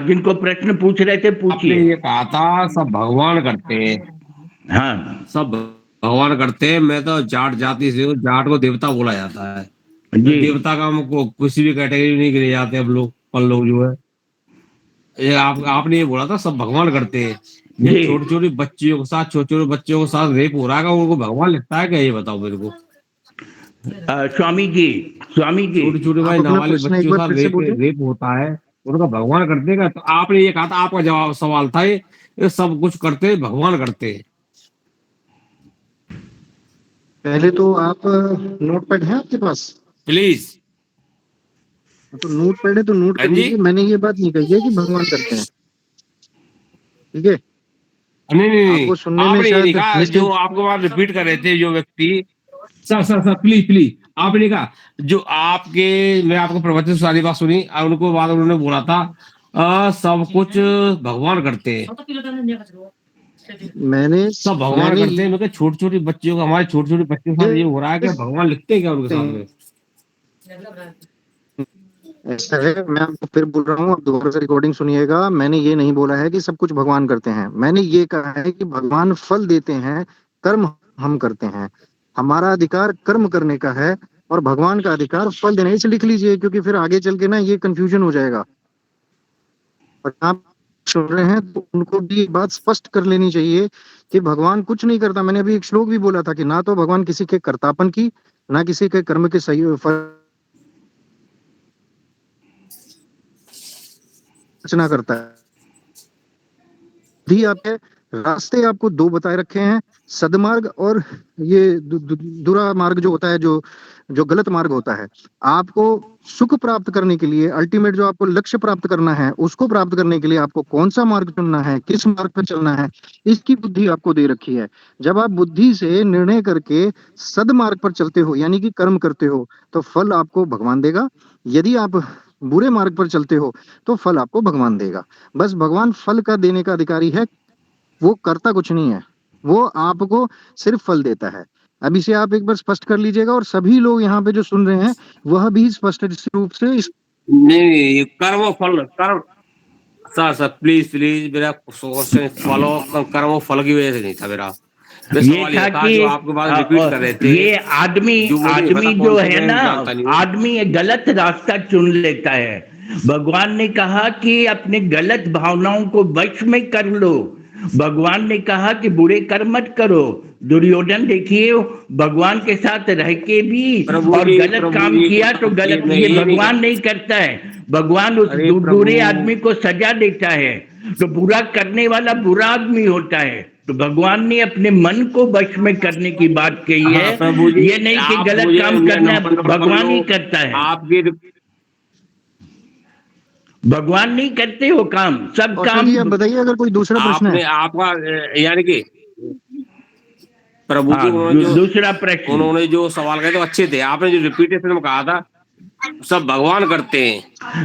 जिनको प्रश्न पूछ रहे थे पूछिए। ये कहा था सब भगवान करते हैं। हाँ सब भगवान करते हैं। मैं तो जाट जाति से हूँ, जाट को देवता बोला जाता है। जी देवता का हमको किसी भी कैटेगरी नहीं गिने जाते हम लोग। अपन लोग जो है ये आपने ये बोला था सब भगवान करते हैं। ये छोटे छोटे बच्चियों के साथ रेप हो रहा है, उनको भगवान लगता है क्या? ये बताओ मेरे को। स्वामी जी छोटे छोटे भाई नाबालिग बच्चियों के साथ रेप होता है, उनका भगवान करते का? तो आपने ये कहा था, आपका जवाब सवाल था ये सब कुछ करते भगवान करते हैं। पहले तो आप नोटपैड है आपके पास? प्लीज। तो नोटपैड है तो नोट कर लीजिए। मैंने ये बात नहीं कही है कि भगवान करते हैं, ठीक है? नहीं आपको सुनने में आपने ये शायद कहा, जो आपके बात रिपीट कर रहे थे जो व्यक्ति। सर प्लीज आपने कहा जो आपके, मैं आपको प्रवचन सारी बात सुनी और उनको बाद उन्होंने बोला था सब कुछ भगवान करते हैं। मैंने सब भगवान करते हैं। मैं छोटी छोटी बच्चियों का, हमारे छोटे छोटे बच्चों के साथ ये हो रहा है कि भगवान लिखते हैं क्या उनके सामने? ऐसा है, मैं आपको फिर बोल रहा हूँ, आप दोबारा से रिकॉर्डिंग सुनिएगा। मैंने ये नहीं बोला है कि सब कुछ भगवान करते हैं। मैंने ये कहा है कि भगवान फल देते हैं, कर्म हम करते हैं। हमारा अधिकार कर्म करने का है और भगवान का अधिकार फल देना है। इसे लिख लीजिए, क्योंकि फिर आगे चल के ना ये कंफ्यूजन हो जाएगा। और आप सुन रहे हैं तो उनको भी ये बात स्पष्ट कर लेनी चाहिए कि भगवान कुछ नहीं करता। मैंने अभी एक श्लोक भी बोला था कि ना तो भगवान किसी के कर्तापन की, ना किसी के कर्म के सही रचना करता है। आपके रास्ते आपको दो बताए रखे हैं, सदमार्ग और ये दुरा मार्ग जो होता है, जो गलत मार्ग होता है। आपको सुख प्राप्त करने के लिए, अल्टीमेट जो आपको लक्ष्य प्राप्त करना है, उसको प्राप्त करने के लिए आपको कौन सा मार्ग चुनना है, किस मार्ग पर चलना है, इसकी बुद्धि आपको दे रखी है। जब आप बुद्धि से निर्णय करके सदमार्ग पर चलते हो, यानी कि कर्म करते हो, तो फल आपको भगवान देगा। यदि आप बुरे मार्ग पर चलते हो तो फल आपको भगवान देगा। बस भगवान फल का देने का अधिकारी है, वो करता कुछ नहीं है, वो आपको सिर्फ फल देता है। अब इसे आप एक बार स्पष्ट कर लीजिएगा और सभी लोग यहाँ पे जो सुन रहे हैं वह भी स्पष्ट रूप से नहीं, कर्म फल कर्म। सर प्लीज मेरा क्वेश्चन फॉलो कर्म फल की वजह से नहीं था मेरा। ये था कि जो आपके बात रिपीट कर रहे थे, ये आदमी जो है ना, आदमी गलत रास्ता चुन लेता है। भगवान ने कहा कि अपने गलत भावनाओं को वश में कर लो। भगवान ने कहा कि बुरे कर्म मत करो। दुर्योधन देखिए भगवान के साथ रह के भी और गलत काम किया तो गलत, ये भगवान नहीं करता है। भगवान उस बुरे आदमी को सजा देता है। तो बुरा करने वाला बुरा आदमी होता है। तो भगवान ने अपने मन को वश में करने की बात कही है। ये नहीं कि गलत काम करना भगवान ही करता है। आपके भगवान नहीं करते वो काम, सब काम। आप बताइए अगर कोई दूसरा प्रश्न है आपका, यानी कि प्रभु जी दूसरा प्रश्न, उन्होंने जो सवाल किए तो अच्छे थे। आपने जो रिपीटेशन में कहा था सब भगवान करते हैं,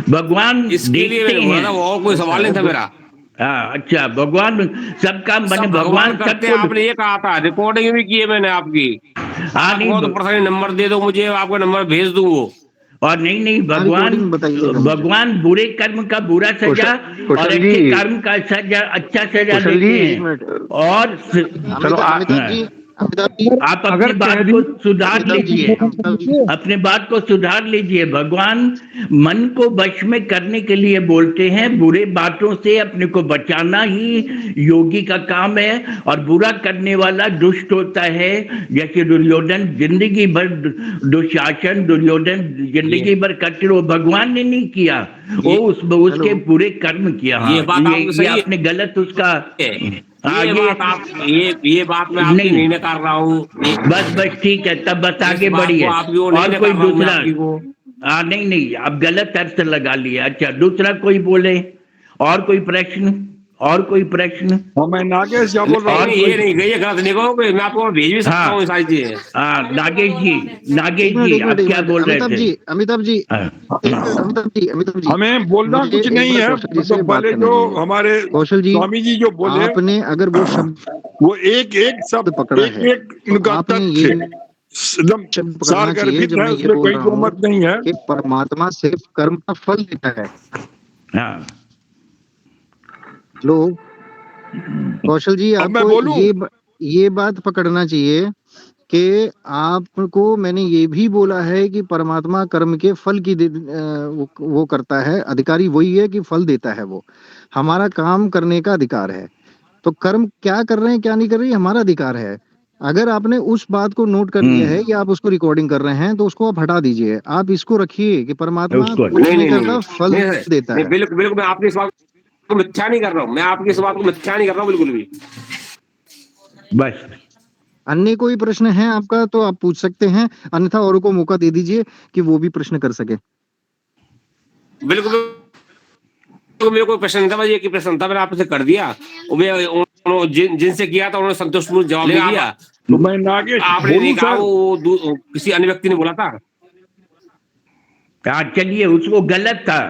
भगवान इसके लिए मैंने बोला था, वो और कोई सवाल नहीं था मेरा। हाँ अच्छा, भगवान सब काम बने, भगवान करते हैं। आपने ये कहा था, रिकॉर्डिंग भी की है मैंने आपकी। आपको तो पर्सनली नंबर दे दो मुझे, आपका नंबर भेज दूं वो। और नहीं भगवान बुरे कर्म का बुरा सजा और अच्छे कर्म का सजा अच्छा सजा देते हैं। और आप अपनी बात को सुधार लीजिए, अपने बात को सुधार लीजिए। भगवान मन को वश में करने के लिए बोलते हैं। बुरे बातों से अपने को बचाना ही योगी का काम है। और बुरा करने वाला दुष्ट होता है। जैसे दुर्योधन जिंदगी भर दुशासन, दुर्योधन जिंदगी भर करते, वो भगवान ने नहीं किया, वो उसके पूरे कर्म किया। ये बात ये आपने गलत उसका ये बात मैं आपकी नहीं कर रहा हूँ। बस ठीक है, तब बस आगे बढ़िए। और कोई दूसरा नहीं, आप गलत अर्थ लगा लिया। अच्छा, दूसरा कोई बोले, और कोई प्रश्न, और कोई प्रश्न? मैं नागेश जी बोल रहा हूँ। ये नहीं गई गलत नहीं कहो, मैं आपको भेज भी सकता हूँ सारी चीजें। नागेश जी आप क्या बोल रहे थे? अमिताभ जी हमें बोलना कुछ नहीं है। तो पहले जो हमारे कौशल जी, स्वामी जी जो बोले, आपने अगर वो शब्द, वो एक शब्द पकड़ा है, उनका तथ्य एकदम सार गर्भित है, उसमें कोई दो मत नहीं है कि परमात्मा सिर्फ कर्म का फल देता है। लो कौशल जी, आपको ये बात पकड़ना चाहिए कि आपको मैंने ये भी बोला है कि परमात्मा कर्म के फल की वो करता है, अधिकारी वही है कि फल देता है। वो हमारा काम करने का अधिकार है। तो कर्म क्या कर रहे हैं क्या नहीं कर रहे हैं हमारा अधिकार है। अगर आपने उस बात को नोट कर लिया है कि आप उसको रिकॉर्डिंग कर रहे हैं, तो उसको आप हटा दीजिए। आप इसको रखिए कि परमात्मा नहीं करता, फल देता है। बिल्कुल मैं आपकी इस बात को मिथ्या नहीं कर रहा हूँ, मैं आपकी इस बात को मिथ्या नहीं कर रहा हूँ बिल्कुल भी। बस अन्य कोई प्रश्न है आपका तो आप पूछ सकते हैं, अन्यथा औरों को मौका दे दीजिए कि वो भी प्रश्न कर सके। बिल्कुल, तो मेरे को प्रश्न था, एक ही प्रश्न था, मैंने आपसे कर दिया। जिनसे किया था उन्होंने संतोषपूर्ण जवाब दिया। तो मैं नागेश आपने नहीं कहा, वो किसी अन्य व्यक्ति ने बोला था। चलिए, उसको गलत था,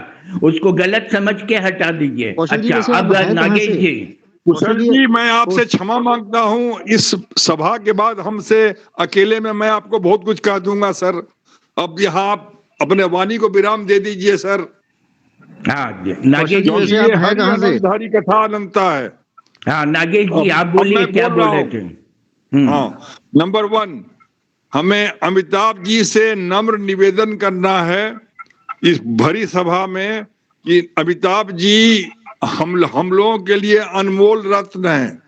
उसको गलत समझ के हटा दीजिए। अच्छा, अब नागेश जी। कुशल जी, मैं आपसे क्षमा मांगता हूँ। इस सभा के बाद हमसे अकेले में मैं आपको बहुत कुछ कह दूंगा सर। अब यहाँ आप अपने वाणी को विराम दे दीजिए सर। नागेश जी, ये हरिधारी कथा अनंता है। हाँ नागेश जी, आप बोलिए, क्या बोल रहे थे? हाँ, नंबर 1, हमें अमिताभ जी से नम्र निवेदन करना है इस भरी सभा में कि अमिताभ जी हम लोगों के लिए अनमोल रत्न हैं।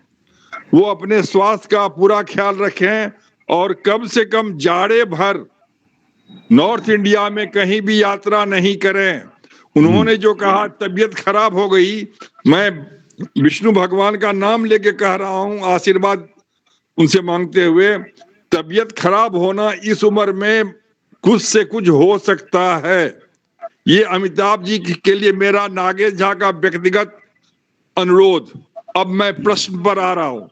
वो अपने स्वास्थ्य का पूरा ख्याल रखें और कम से कम जाड़े भर नॉर्थ इंडिया में कहीं भी यात्रा नहीं करें। उन्होंने जो कहा तबीयत खराब हो गई, मैं विष्णु भगवान का नाम लेके कह रहा हूँ, आशीर्वाद उनसे मांगते हुए, तबीयत खराब होना इस उम्र में कुछ से कुछ हो सकता है। ये अमिताभ जी के लिए मेरा नागेश झा का व्यक्तिगत अनुरोध। अब मैं प्रश्न पर आ रहा हूं।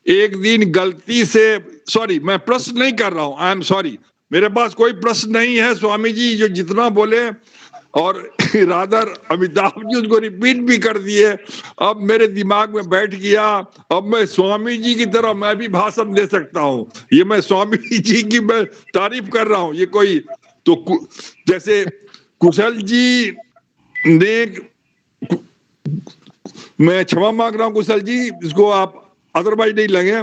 एक दिन गलती से, सॉरी मैं प्रश्न नहीं कर रहा हूं, आई एम सॉरी, मेरे पास कोई प्रश्न नहीं है। स्वामी जी जो जितना बोले और रादर अमिताभ जी उसको रिपीट भी कर दिए, अब मेरे दिमाग में बैठ गया। अब मैं स्वामी जी की तरह मैं भी भाषण दे सकता हूँ। ये मैं स्वामी जी की मैं तारीफ कर रहा हूँ। ये कोई तो जैसे कुशल जी ने, मैं क्षमा मांग रहा हूँ कुशल जी, इसको आप अदरवाइज नहीं लगे।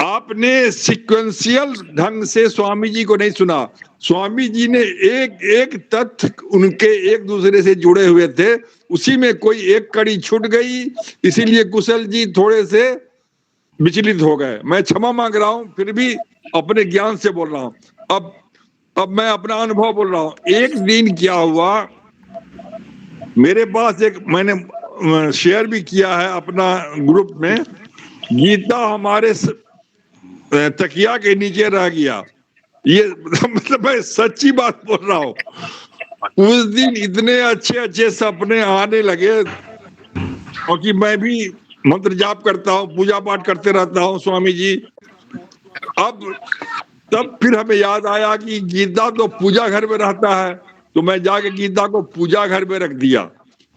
आपने सिक्वेंशियल ढंग से स्वामी जी को नहीं सुना। स्वामी जी ने एक एक तथ्य उनके एक दूसरे से जुड़े हुए थे, उसी में कोई एक कड़ी छूट गई, इसीलिए कुशल जी थोड़े से विचलित हो गए। मैं क्षमा मांग रहा हूं, फिर भी अपने ज्ञान से बोल रहा हूं। अब मैं अपना अनुभव बोल रहा हूं। एक दिन क्या हुआ, मेरे पास एक, मैंने शेयर भी किया है अपना ग्रुप में, गीता हमारे तकिया के नीचे रह गया। ये मतलब मैं सच्ची बात बोल रहा हूँ। उस दिन इतने अच्छे अच्छे सपने आने लगे, क्योंकि मैं भी मंत्र जाप करता हूँ, पूजा पाठ करते रहता हूँ स्वामी जी। अब तब फिर हमें याद आया कि गीता तो पूजा घर में रहता है, तो मैं जाके गीता को पूजा घर में रख दिया।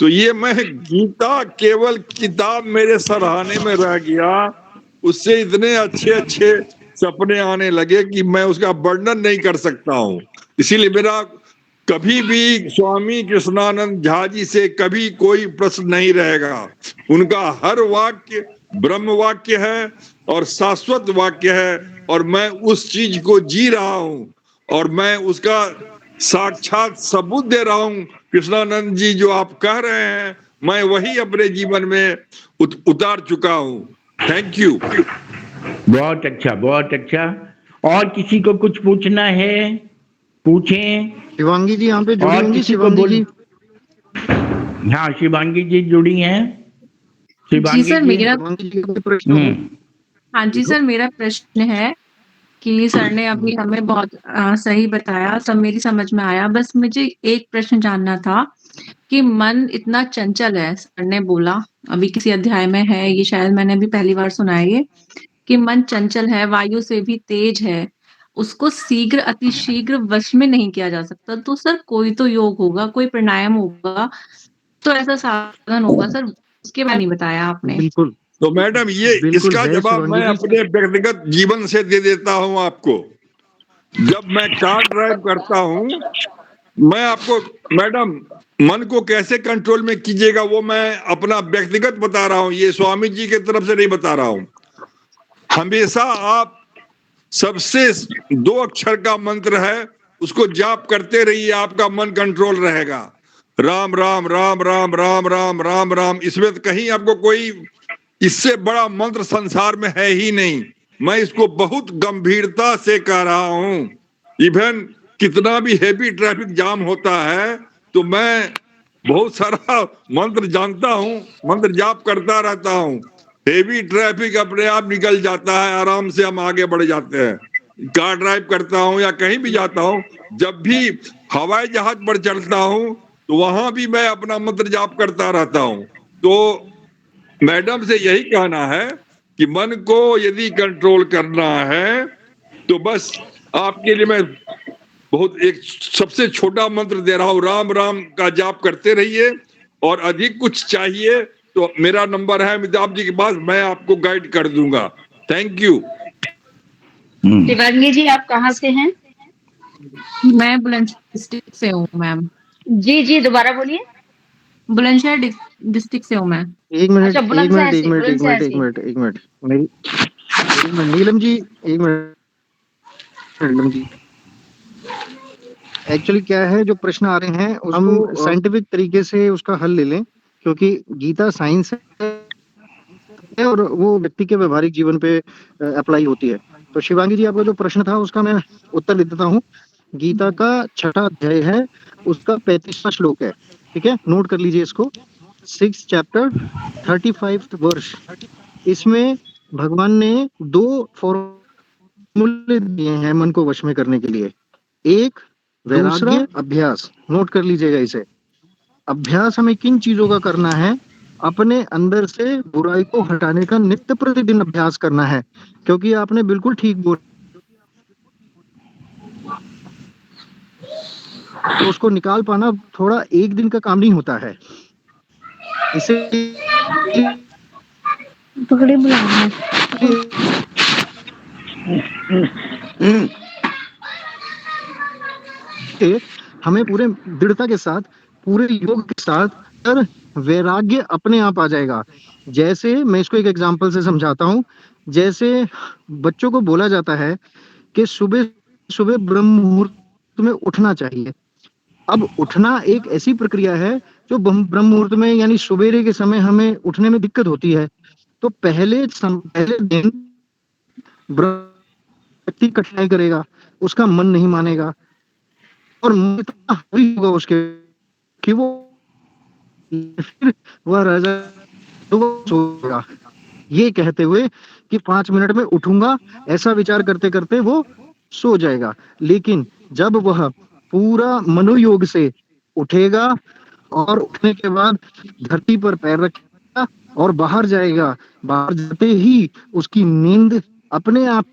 तो ये मैं गीता केवल किताब मेरे सराहने में रह गया, उससे इतने अच्छे अच्छे सपने आने लगे कि मैं उसका वर्णन नहीं कर सकता हूँ। इसीलिए मेरा कभी भी स्वामी कृष्णानंद झा जी से कभी कोई प्रश्न नहीं रहेगा। उनका हर वाक्य ब्रह्म वाक्य है और शाश्वत वाक्य है, और मैं उस चीज को जी रहा हूं, और मैं उसका साक्षात सबूत दे रहा हूं। कृष्णानंद जी जो आप कह रहे हैं, मैं वही अपने जीवन में उतार चुका हूं। Thank you. बहुत अच्छा, बहुत अच्छा। और किसी को कुछ पूछना है, पूछें। शिवांगी जी यहाँ पे जुड़ी और होंगी, किसी को शिवांगी जी। हाँ, शिवांगी जी जुड़ी हैं। जी शिवांगी सर, जी। मेरा शिवांगी जी का कोई प्रश्न हो? हाँ जी सर, मेरा प्रश्न है कि सर ने अभी हमें बहुत सही बताया, सब मेरी समझ में आया। बस मुझे एक प्रश्न जानना था कि मन इतना चंचल है, सर ने बोला अभी किसी अध्याय में है, ये शायद मैंने अभी पहली बार सुना है ये, कि मन चंचल है, वायु से भी तेज है, उसको शीघ्र अतिशीघ्र वश में नहीं किया जा सकता। तो सर कोई तो योग होगा, कोई प्राणायाम होगा, तो ऐसा साधन होगा सर, उसके बारे में नहीं बताया आपने। बिल्कुल तो मैडम ये बिल्कुल इसका है जवाब शिवांगी मैं जी। अपने व्यक्तिगत जीवन से दे देता हूं आपको। जब मैं कार ड्राइव करता हूं, मैं आपको मैडम मन को कैसे कंट्रोल में कीजिएगा वो मैं अपना व्यक्तिगत बता रहा हूं, ये स्वामी जी की तरफ से नहीं बता रहा हूं। हमेशा आप सबसे 2 अक्षर का मंत्र है, उसको जाप करते रहिए, आपका मन कंट्रोल रहेगा। राम राम राम राम राम राम राम राम, इसमें तो कहीं आपको कोई इससे बड़ा मंत्र संसार में है ही नहीं। मैं इसको बहुत गंभीरता से कह रहा हूं। इवन कितना भी हेवी ट्रैफिक जाम होता है, तो मैं बहुत सारा मंत्र जानता हूं, मंत्र जाप करता रहता हूं। हेवी ट्रैफिक अपने आप निकल जाता है, आराम से हम आगे बढ़ जाते हैं। कार ड्राइव करता हूं या कहीं भी जाता हूं, जब भी हवाई जहाज पर चढ़ता हूं, तो वहां भी मैं अपना मंत्र जाप करता रहता हूं। तो मैडम से यही कहना है कि मन को यदि कंट्रोल करना है, तो बस आपके लिए मैं बहुत एक सबसे छोटा मंत्र दे रहा हूं, राम राम का जाप करते रहिए। और अधिक कुछ चाहिए तो मेरा नंबर है अमिताभ जी के पास, मैं आपको गाइड कर दूंगा। Thank you. शिवांगी जी, आप कहाँ से हैं? मैं बुलंदशहर डिस्ट्रिक्ट से हूँ मैम। जी जी, दोबारा बोलिए। बुलंदशहर डिस्ट्रिक्ट से हूँ मैं। एक मिनट अच्छा, एक बुलंदशहर मिनट एक से, मिनट एक बुलंदशहर मिनट एक से। मिनट एक मिनट मेरी एक मिनट नीलम जी, एक मिनट नीलम जी। एक्चुअली क्या है, जो प्रश्न आ रहे हैं हम साइंटिफिक तरीके से उसका हल ले लें, क्योंकि गीता साइंस है और वो व्यक्ति के व्यवहारिक जीवन पे अप्लाई होती है। तो शिवांगी जी, आपका जो प्रश्न था उसका मैं उत्तर दे देता हूँ। गीता का 6वां अध्याय है, उसका 35वां श्लोक है। ठीक है, नोट कर लीजिए इसको। 6 चैप्टर 35 वर्ष। इसमें भगवान ने 2 फॉर्मूले दिए हैं मन को वश में करने के लिए। एक वैराग्य, अभ्यास। नोट कर लीजिएगा इसे। अभ्यास हमें किन चीजों का करना है? अपने अंदर से बुराई को हटाने का नित्य प्रतिदिन अभ्यास करना है, क्योंकि आपने बिल्कुल ठीक बोला, तो उसको निकाल पाना थोड़ा एक दिन का काम नहीं होता है। इसे पकड़े बुलाना। हमें पूरे दृढ़ता के साथ, पूरे योग के साथ वैराग्य अपने आप आ जाएगा। जैसे मैं इसको एक एग्जांपल से समझाता हूँ। जैसे बच्चों को बोला जाता है कि सुबह सुबह ब्रह्म मुहूर्त में उठना चाहिए। अब उठना एक ऐसी प्रक्रिया है जो ब्रह्म मुहूर्त में यानी सवेरे के समय हमें उठने में दिक्कत होती है। तो पहले दिन व्यक्ति कठिनाई करेगा, उसका मन नहीं मानेगा और मन इतना हावी होगा उसके कि वो फिर वह राजा तो वो सोएगा ये कहते हुए कि 5 मिनट में उठूंगा, ऐसा विचार करते करते वो सो जाएगा। लेकिन जब वह पूरा मनोयोग से उठेगा और उठने के बाद धरती पर पैर रखेगा और बाहर जाएगा, बाहर जाते ही उसकी नींद अपने आप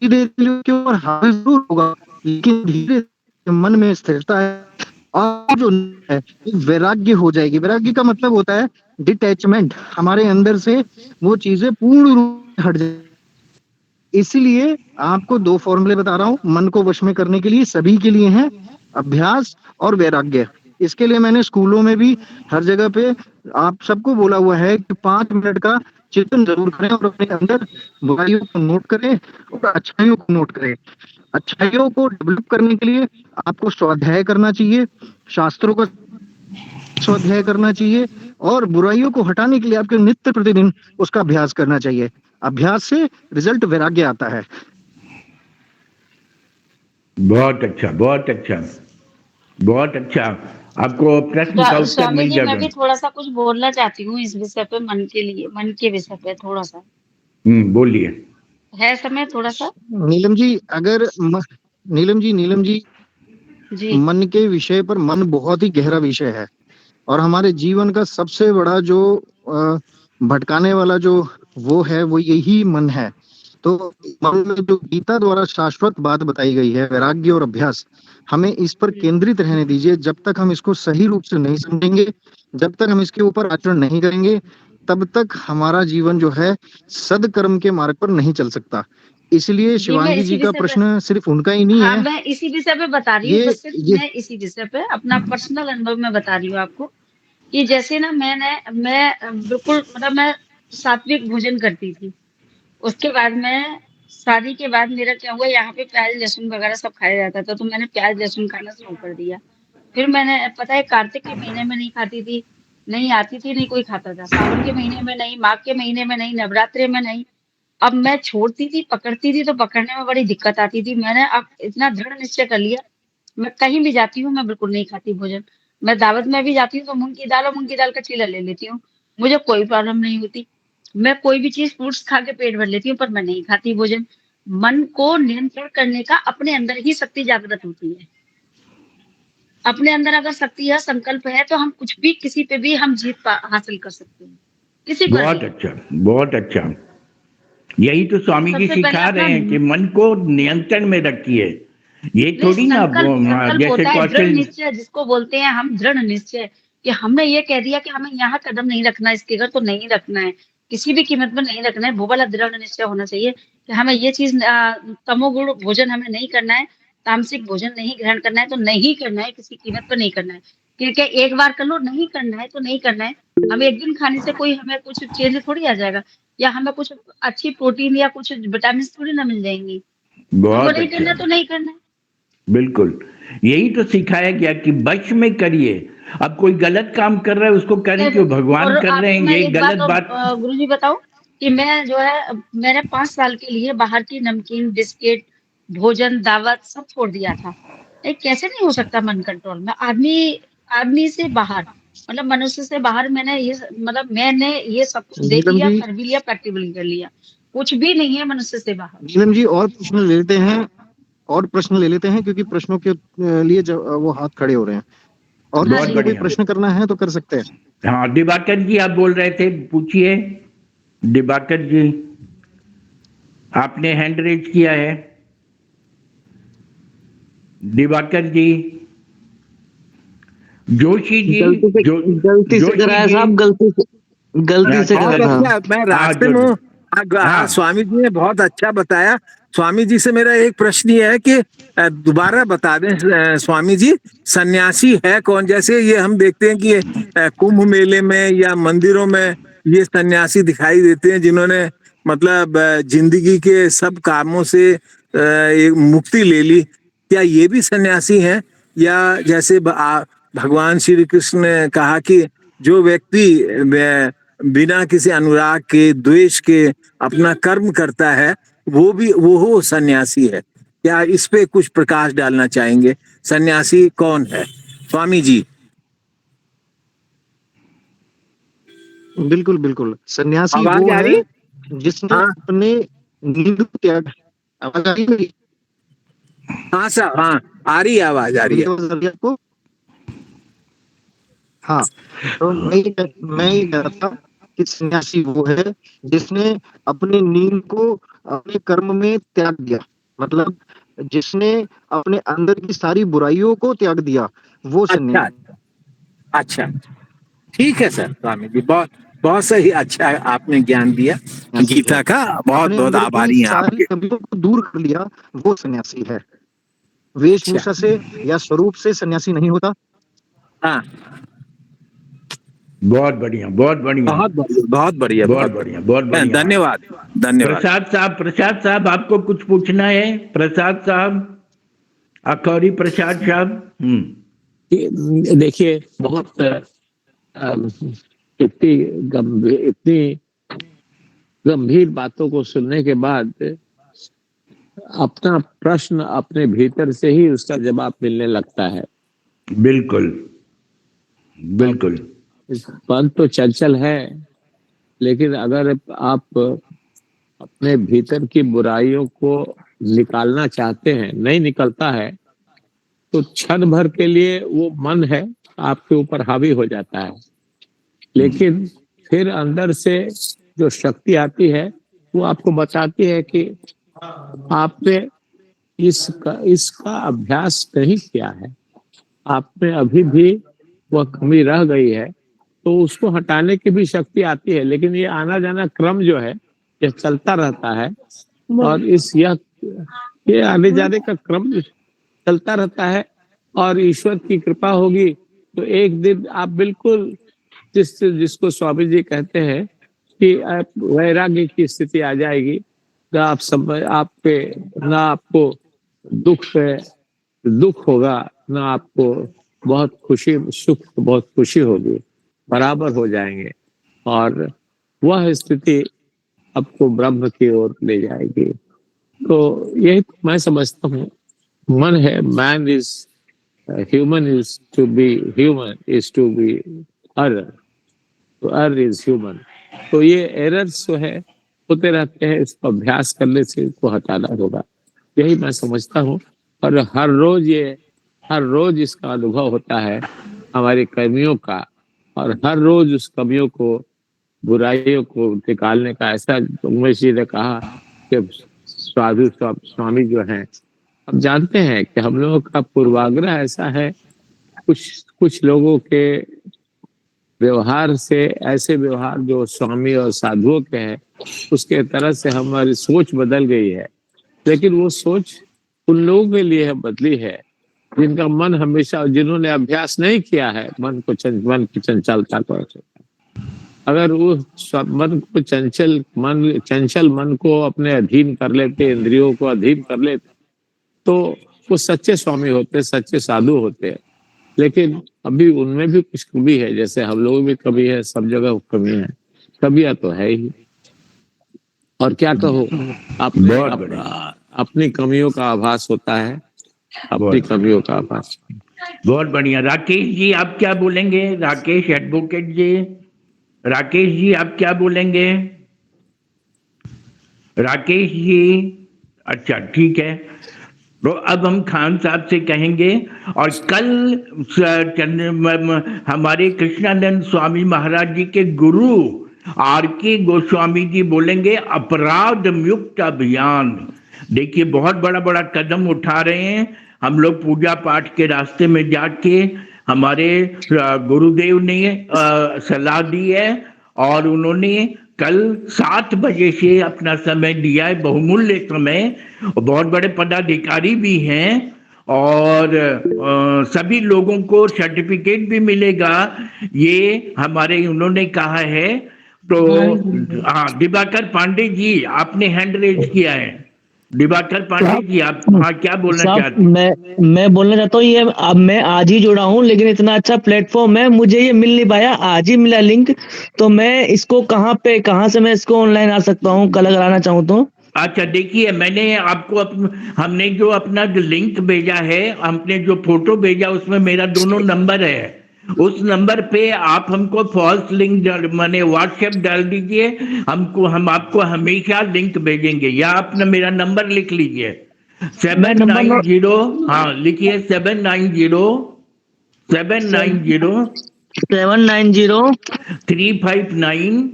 धीरे धीरे उसके ऊपर हावी जरूर होगा, लेकिन धीरे मन में स्थिरता है और जो है वैराग्य हो जाएगी। वैराग्य का मतलब होता है डिटैचमेंट, हमारे अंदर से वो चीजें पूर्ण रूप से हट जाए। इसीलिए आपको 2 फॉर्मूले बता रहा हूँ मन को वश में करने के लिए, सभी के लिए हैं, अभ्यास और वैराग्य। इसके लिए मैंने स्कूलों में भी हर जगह पे आप सबको बोला हुआ है कि 5 मिनट का चिंतन जरूर करें और अपने अंदर बुराइयों को नोट करें और अच्छाइयों को नोट करें। अच्छाइयों को डेवलप करने के लिए आपको स्वाध्याय करना चाहिए, शास्त्रों का स्वाध्याय करना चाहिए और बुराइयों को हटाने के लिए आपको नित्य प्रतिदिन उसका अभ्यास करना चाहिए। अभ्यास से रिजल्ट वैराग्य आता है। बहुत अच्छा, बहुत अच्छा, बहुत अच्छा। आपको प्रश्न का उत्तर स्वामी मिल जी, मैं जाएगा। भी थोड़ा सा कुछ बोलना चाहती हूँ इस विषय पे, मन के लिए, मन के विषय पे थोड़ा सा बोलिए। है समय थोड़ा सा? नीलम जी अगर नीलम जी जी मन के विषय पर, मन बहुत ही गहरा विषय है और हमारे जीवन का सबसे बड़ा जो भटकाने वाला जो वो है वो यही मन है। तो मन में जो गीता द्वारा शाश्वत बात बताई गई है वैराग्य और अभ्यास, हमें इस पर केंद्रित रहने दीजिए। जब तक हम इसको सही रूप से नहीं समझेंगे, जब तक हम इसके ऊपर आचरण नहीं करेंगे, तब तक हमारा जीवन जो है सदकर्म के मार्ग पर नहीं चल सकता। इसलिए जी, मैं शिवांगी इसी जी का विषय पे, प्रश्न सिर्फ उनका ही नहीं हाँ, है, मैं इसी विषय पे बता रही हूँ, ये बस सिर्फ ये मैं इसी विषय पे अपना पर्सनल अनुभव में बता रही हूँ आपको कि जैसे ना मैं बिल्कुल मतलब मैं सात्विक भोजन करती थी। उसके बाद मैं शादी के बाद मेरा क्या हुआ, यहाँ पे प्याज लहसुन वगैरह सब खाया जाता था, तो मैंने प्याज लहसुन खाना शुरू कर दिया। फिर मैंने पता है कार्तिक के महीने में नहीं खाती थी, नहीं आती थी, नहीं कोई खाता था। सावन के महीने में नहीं, माघ के महीने में नहीं, नवरात्रि में नहीं। अब मैं छोड़ती थी, पकड़ती थी तो पकड़ने में बड़ी दिक्कत आती थी। मैंने अब इतना दृढ़ निश्चय कर लिया, मैं कहीं भी जाती हूँ मैं बिल्कुल नहीं खाती भोजन। मैं दावत में भी जाती हूँ तो मूँग की दाल और मूँग की दाल का चीला ले लेती हूँ। मुझे कोई प्रॉब्लम नहीं होती। मैं कोई भी चीज़ फ्रूट्स खा के पेट भर लेती हूँ, पर मैं नहीं खाती भोजन। मन को नियंत्रण करने का अपने अंदर ही शक्ति जागृत होती है। अपने अंदर अगर शक्ति है, संकल्प है, तो हम कुछ भी किसी पे भी हम जीत हासिल कर सकते हैं, किसी पर बहुत भी। अच्छा, बहुत अच्छा। यही तो तो स्वामी जी सबसे पहले सिखा अपना रहे हैं कि मन को नियंत्रण में रखिए। ये नहीं, थोड़ी ना संकल्प जैसे होता है दृढ़ क्वेश्चन। निश्चय, जिसको बोलते हैं हम दृढ़ निश्चय, कि हमने ये कह दिया कि हमें यहाँ कदम नहीं रखना, इसके घर तो नहीं रखना है, किसी भी कीमत में नहीं रखना है। वो वाला दृढ़ निश्चय होना चाहिए कि हमें ये चीज तमोगुण भोजन हमें नहीं करना है, तामसिक भोजन नहीं ग्रहण करना है, तो नहीं करना है, किसी कीमत पर नहीं करना है। क्योंकि एक बार कर लो, नहीं करना है तो नहीं करना है। हम एक दिन खाने से कोई हमें कुछ चेंज थोड़ी आ जाएगा, या हमें कुछ अच्छी प्रोटीन या कुछ विटामिन थोड़ी ना मिल जाएंगी। हमको बहुत नहीं अच्छा, करना तो नहीं करना है। बिल्कुल। यही तो सिखाया गया कि वश में करिए। अब कोई गलत काम कर रहा है उसको करें क्यों, भगवान और कर रहे आपको हैं, मैं ये एक बात गलत और बात। गुरुजी बताऊं कि मैं जो है मैंने 5 साल के लिए बाहर की नमकीन, बिस्किट, भोजन, दावत सब छोड़ दिया था। ये कैसे नहीं हो सकता मन कंट्रोल में? आदमी से बाहर, मतलब मनुष्य से बाहर मैंने ये सब कुछ देख नीलम लिया, जी कर भी लिया, प्रैक्टिकली कर लिया। कुछ भी नहीं है मनुष्य से बाहर। नीलम जी और प्रश्न ले लेते हैं, और प्रश्न ले लेते हैं क्योंकि प्रश्नों के लिए वो हाथ खड़े हो रहे हैं। और हाँ बहुत किसी जी, को हाँ कोई बढ़िया। जी। प्रश्न करना है तो कर सकते हैं। हाँ, दिवाकर जी आप बोल रहे थे, पूछिए। दिवाकर जी, आपने हैंड रेज किया है। दिवाकर जी, जोशी जी, गलती से जोशी कराया जी। साहब, गलती से अच्छा करा बहुत था। अच्छा, मैं हाँ रास्ते में जोशी। हूँ। हाँ, हाँ स्वामी जी ने बहुत अच्छा बताया। स्वामी जी से मेरा एक प्रश्न ये है कि दोबारा बता दें स्वामी जी, सन्यासी है कौन? जैसे ये हम देखते हैं कि कुंभ मेले में या मंदिरों में ये सन्यासी दिखाई देते हैं जिन्होंने मतलब जिंदगी के सब कामों से एक मुक्ति ले ली। क्या ये भी सन्यासी हैं? या जैसे भगवान श्री कृष्ण ने कहा कि जो व्यक्ति बिना किसी अनुराग के, द्वेष के अपना कर्म करता है वो हो सन्यासी है। क्या इस पे कुछ प्रकाश डालना चाहेंगे? सन्यासी कौन है स्वामी जी? बिल्कुल बिल्कुल, सन्यासी आवाज वो आ रही? है जिसने अपने नींद को त्याग। आवाज आ रही है मेरी? हाँ सर, हाँ आ रही है, आवाज आ रही है। आवाज आ रही है आपको? हाँ, तो मैं ये कह रहा था कि सन्यासी वो है जिसने अपने नींद को अपने कर्म में त्याग दिया, मतलब जिसने अपने अंदर की सारी बुराइयों को त्याग दिया, वो सन्यासी। अच्छा, ठीक है सर, स्वामी जी बहुत बहुत सही, अच्छा आपने ज्ञान दिया गीता का, बहुत अपने बहुत अंदर आभारी की हैं सारी आपके। कमियों को दूर कर लिया, वो सन्यासी है। वेशभूषा से या स्वरूप से सन्यासी नहीं होता। हाँ, बहुत बढ़िया, बहुत बढ़िया, बहुत बढ़िया, बहुत बढ़िया, बहुत बढ़िया, बहुत बढ़िया। धन्यवाद, धन्यवाद। प्रसाद साहब आपको कुछ पूछना है? प्रसाद साहब, अखौरी प्रसाद साहब। देखिए, बहुत इतनी गंभीर बातों को सुनने के बाद अपना प्रश्न अपने भीतर से ही उसका जवाब मिलने लगता है। बिल्कुल बिल्कुल। मन तो चंचल है, लेकिन अगर आप अपने भीतर की बुराइयों को निकालना चाहते हैं, नहीं निकलता है, तो क्षण भर के लिए वो मन है आपके ऊपर हावी हो जाता है, लेकिन फिर अंदर से जो शक्ति आती है वो आपको बताती है कि आपने इसका अभ्यास नहीं किया है, आपने अभी भी वह कमी रह गई है, तो उसको हटाने की भी शक्ति आती है। लेकिन ये आना जाना क्रम जो है ये चलता रहता है, और ये आने जाने का क्रम चलता रहता है, और ईश्वर की कृपा होगी तो एक दिन आप बिल्कुल जिसको स्वामी जी कहते हैं कि वैराग्य की स्थिति आ जाएगी, ना आपको दुख होगा, ना आपको बहुत खुशी होगी, बराबर हो जाएंगे, और वह स्थिति आपको ब्रह्म की ओर ले जाएगी। तो यही मैं समझता हूँ, मन है, man is human is to be human is to be error, तो error इज ह्यूमन। तो ये एरर्स जो है होते रहते हैं, इसको अभ्यास करने से इसको हटाना होगा, यही मैं समझता हूँ। और हर रोज इसका अनुभव होता है हमारी कर्मियों का, और हर रोज उस कमियों को, बुराइयों को निकालने का, ऐसा उमेश जी ने कहा कि साधु स्वामी जो हैं, अब जानते हैं कि हम लोगों का पूर्वाग्रह ऐसा है, कुछ लोगों के व्यवहार से, ऐसे व्यवहार जो स्वामी और साधुओं के हैं, उसके तरह से हमारी सोच बदल गई है। लेकिन वो सोच उन लोगों के लिए बदली है जिनका मन हमेशा, जिन्होंने अभ्यास नहीं किया है मन की चंचलता को। अगर वो चंचल मन को अपने अधीन कर लेते, इंद्रियों को अधीन कर लेते, तो वो सच्चे स्वामी होते, सच्चे साधु होते। लेकिन अभी उनमें भी कुछ कमी है, जैसे हम लोग भी कमी है, सब जगह कमी है, कमियां तो है ही। और क्या कहो, अपनी कमियों का आभास होता है, अपनी कमियों का आभास। बहुत बढ़िया। राकेश जी आप क्या बोलेंगे? राकेश एडवोकेट जी, राकेश जी आप क्या बोलेंगे? राकेश जी, अच्छा ठीक है। तो अब हम खान साहब से कहेंगे, और कल हमारे कृष्णानंद स्वामी महाराज जी के गुरु R.K. गोस्वामी जी बोलेंगे अपराध मुक्त अभियान। देखिए बहुत बड़ा कदम उठा रहे हैं हम लोग, पूजा पाठ के रास्ते में जाके हमारे गुरुदेव ने सलाह दी है, और उन्होंने कल 7 बजे से अपना समय दिया है, बहुमूल्य समय। बहुत बड़े पदाधिकारी भी हैं और सभी लोगों को सर्टिफिकेट भी मिलेगा, ये हमारे उन्होंने कहा है। तो हाँ, दिवाकर पांडे जी आपने हैंड रेज किया है। दिवाकर पांडे जी आप हाँ क्या बोलना साहब चाहते हैं? मैं बोलना चाहता हूँ, ये अब मैं आज ही जुड़ा हूँ, लेकिन इतना अच्छा प्लेटफॉर्म है, मुझे ये मिल नहीं पाया, आज ही मिला लिंक। तो मैं इसको कहाँ से मैं इसको ऑनलाइन आ सकता हूँ कल अगर आना चाहूँ तो? अच्छा देखिए, मैंने आपको हमने जो अपना जो लिंक भेजा है, हमने जो फोटो भेजा उसमें मेरा दोनों नंबर है। उस नंबर पे आप हमको फॉल्स लिंक माने व्हाट्सएप डाल दीजिए, हम आपको हमेशा लिंक भेजेंगे। या आपने मेरा नंबर लिख लीजिए, मैं नंबर 790, हाँ लिखिए 790 790 359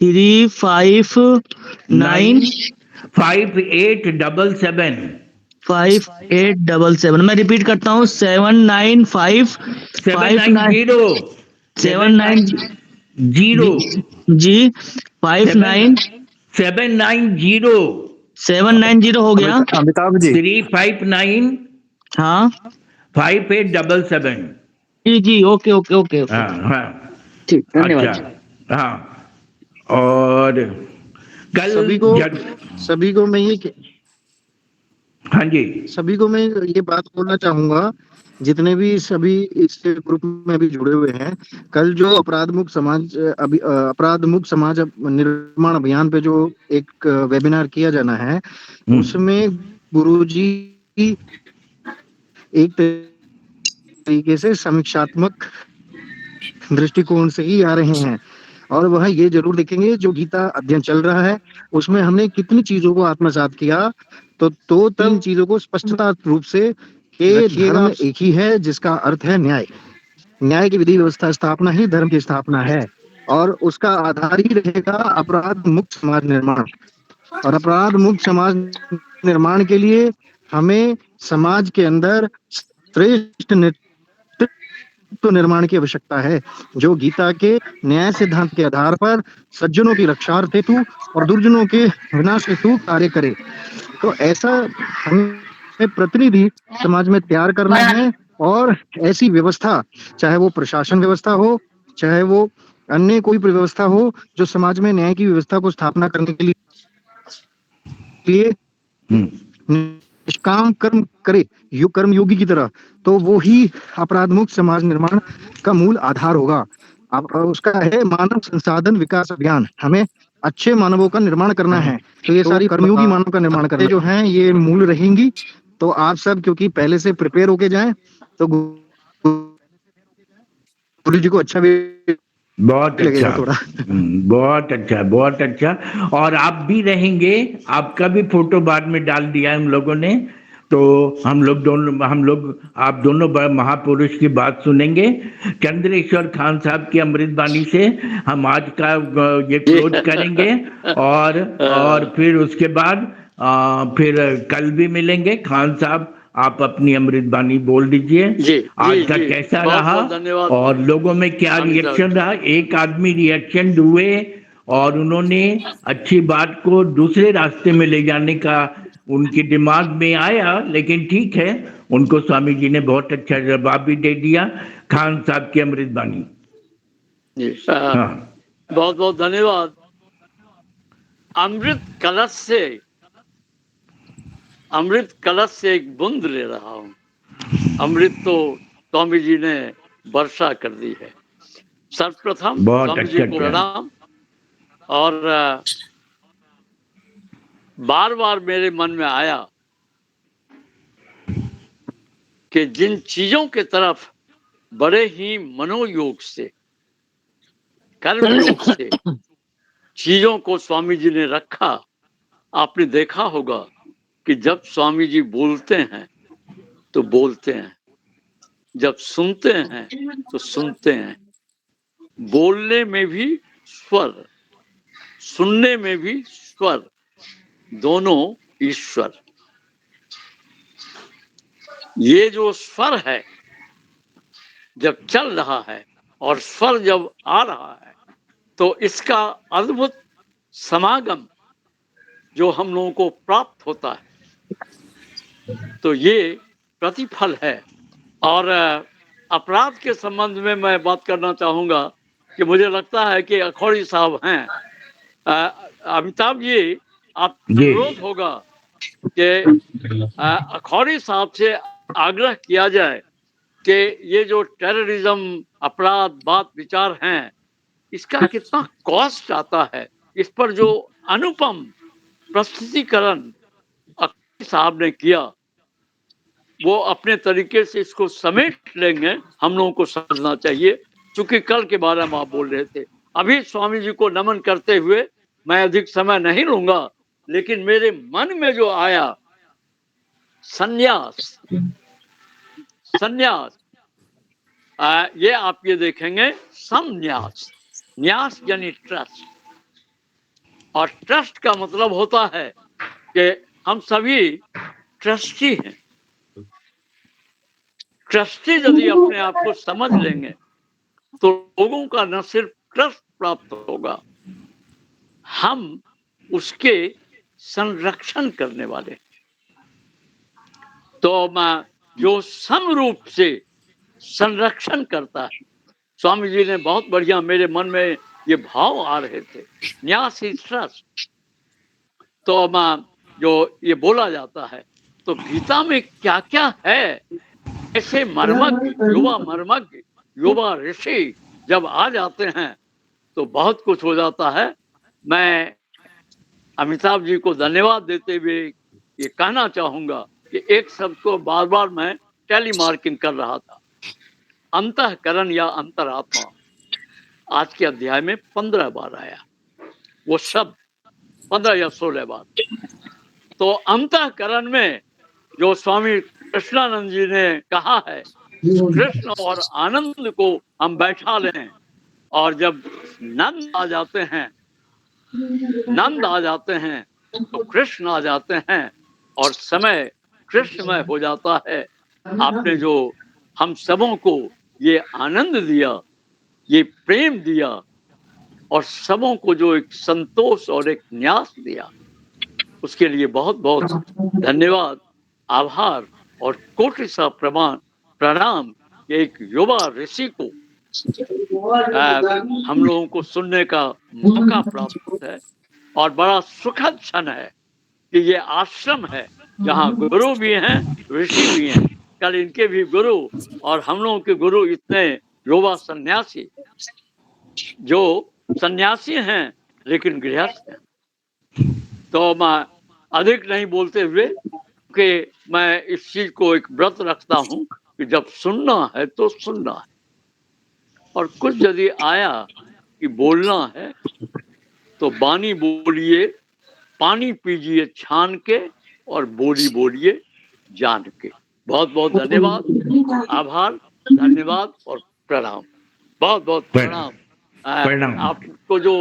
359 5877। 5877। मैं रिपीट करता हूँ, 795 790 790 जी 59 790 हो गया। अमिताभ जी 359 हाँ 5877। जी ओके ओके ओके ओके, हाँ हाँ ठीक, धन्यवाद। अच्छा हाँ। और कल सभी को मैं ये हाँ जी सभी को मैं ये बात बोलना चाहूंगा, जितने भी सभी इस ग्रुप में भी जुड़े हुए हैं, कल जो अपराध मुक्त समाज निर्माण अभियान पे जो एक वेबिनार किया जाना है, उसमें गुरुजी एक तरीके से समीक्षात्मक दृष्टिकोण से ही आ रहे हैं, और वह ये जरूर देखेंगे जो गीता अध्ययन चल रहा है उसमें हमने कितनी चीजों को आत्मसात किया। तो तीन चीजों को स्पष्टता रूप से कि धर्म एक ही है, जिसका अर्थ है न्याय। न्याय की विधि व्यवस्था स्थापना ही धर्म की स्थापना है, और उसका आधार ही रहेगा अपराध मुक्त समाज निर्माण। और अपराध मुक्त समाज निर्माण के लिए हमें समाज के अंदर श्रेष्ठ नेतृत्व निर्माण की आवश्यकता है, जो गीता के न्याय सिद्धांत के आधार पर सज्जनों की रक्षा हेतु और दुर्जनों के विनाश हेतु कार्य करे। तो ऐसा हमें प्रतिनिधि समाज में तैयार करना है, और ऐसी व्यवस्था, चाहे वो प्रशासन व्यवस्था हो, चाहे वो अन्य कोई व्यवस्था हो, जो समाज में न्याय की व्यवस्था को स्थापना करने के लिए निष्काम कर्म करे, कर्मयोगी की तरह, तो वो ही अपराध मुक्त समाज निर्माण का मूल आधार होगा। अब उसका है मानव संसाधन विकास अभियान। हमें अच्छे मानवों का निर्माण करना है, तो ये सारी कर्मयोगी मानव का निर्माण करना जो है ये मूल रहेंगी। तो आप सब क्योंकि पहले से प्रिपेयर होके जाएं, तो गुरु जी को अच्छा भी बहुत अच्छा, थोड़ा बहुत अच्छा, बहुत अच्छा। और आप भी रहेंगे, आपका भी फोटो बाद में डाल दिया हम लोगों ने। तो हम लोग आप दोनों महापुरुष की बात सुनेंगे। चंद्रेश्वर खान साहब की अमृतवाणी से हम आज का ये क्लोज करेंगे, और फिर उसके बाद फिर कल भी मिलेंगे। खान साहब आप अपनी अमृतवाणी बोल दीजिए, आज का कैसा रहा और लोगों में क्या रिएक्शन रहा। एक आदमी रिएक्शन हुए और उन्होंने अच्छी बात को दूसरे रास्ते में ले जाने का उनके दिमाग में आया, लेकिन ठीक है, उनको स्वामी जी ने बहुत अच्छा जवाब भी दे दिया। खान साहब की अमृतवाणी। हाँ बहुत बहुत धन्यवाद। अमृत कलश से एक बूंद ले रहा हूँ। अमृत तो स्वामी जी ने वर्षा कर दी है। सर्वप्रथम स्वामी जी को प्रणाम। और बार बार मेरे मन में आया कि जिन चीजों के तरफ बड़े ही मनोयोग से, कर्मयोग से चीजों को स्वामी जी ने रखा, आपने देखा होगा कि जब स्वामी जी बोलते हैं तो बोलते हैं, जब सुनते हैं तो सुनते हैं। बोलने में भी स्वर, सुनने में भी स्वर, दोनों ईश्वर। ये जो स्वर है जब चल रहा है और स्वर जब आ रहा है, तो इसका अद्भुत समागम जो हम लोगों को प्राप्त होता है, तो ये प्रतिफल है। और अपराध के संबंध में मैं बात करना चाहूंगा कि मुझे लगता है कि अखौरी साहब हैं। अमिताभ जी, आप अनुरोध होगा कि अखौरी साहब से आग्रह किया जाए कि ये जो टेररिज्म, अपराध, बात विचार हैं, इसका कितना कॉस्ट आता है, इस पर जो अनुपम प्रस्तुतिकरण अखौरी साहब ने किया, वो अपने तरीके से इसको समेट लेंगे। हम लोगों को समझना चाहिए, क्योंकि कल के बारे में आप बोल रहे थे। अभी स्वामी जी को नमन करते हुए मैं अधिक समय नहीं लूंगा, लेकिन मेरे मन में जो आया, संन्यास, संन्यास, ये आप ये देखेंगे, संन्यास, न्यास यानी ट्रस्ट, और ट्रस्ट का मतलब होता है कि हम सभी ट्रस्टी हैं। ट्रस्टी यदि अपने आप को समझ लेंगे तो लोगों का न सिर्फ ट्रस्ट प्राप्त होगा, हम उसके संरक्षण करने वाले। तो मैं जो समरूप से संरक्षण करता है, स्वामी जी ने बहुत बढ़िया, मेरे मन में ये भाव आ रहे थे, न्यास इज ट्रस्ट। तो मैं जो ये बोला जाता है, तो गीता में क्या क्या है, ऐसे मर्मज्ञ, युवा मर्मज्ञ, युवा ऋषि जब आ जाते हैं तो बहुत कुछ हो जाता है। मैं अमिताभ जी को धन्यवाद देते हुए ये कहना चाहूंगा कि एक शब्द को बार बार मैं टेलीमार्किंग कर रहा था, अंतःकरण या अंतरात्मा। आज के अध्याय में 15 बार आया वो शब्द, 15 या 16 बार। तो अंतःकरण में जो स्वामी कृष्णानंद जी ने कहा है, कृष्ण और आनंद को हम बैठा लें, और जब नंद आ जाते हैं, नंद आ जाते हैं तो कृष्ण आ जाते हैं और समय कृष्णमय हो जाता है। आपने जो हम सबों को ये आनंद दिया, ये प्रेम दिया, और सबों को जो एक संतोष और एक न्यास दिया, उसके लिए बहुत बहुत धन्यवाद, आभार और कोटि सा प्रणाम। एक युवा ऋषि को हम लोगों को सुनने का मौका प्राप्त है, और बड़ा सुखद क्षण है कि ये आश्रम है जहाँ गुरु भी हैं, ऋषि भी हैं। कल इनके भी गुरु और हम लोगों के गुरु इतने युवा सन्यासी, जो सन्यासी हैं लेकिन गृहस्थ हैं। तो मैं अधिक नहीं बोलते हुए, कि मैं इस चीज को एक व्रत रखता हूँ कि जब सुनना है तो सुनना है, और कुछ यदि आया कि बोलना है तो बानी बोलिए, पानी पीजिए छान के, और बोली बोलिए जान के। बहुत बहुत धन्यवाद, आभार, धन्यवाद और प्रणाम, बहुत बहुत प्रणाम। आपको जो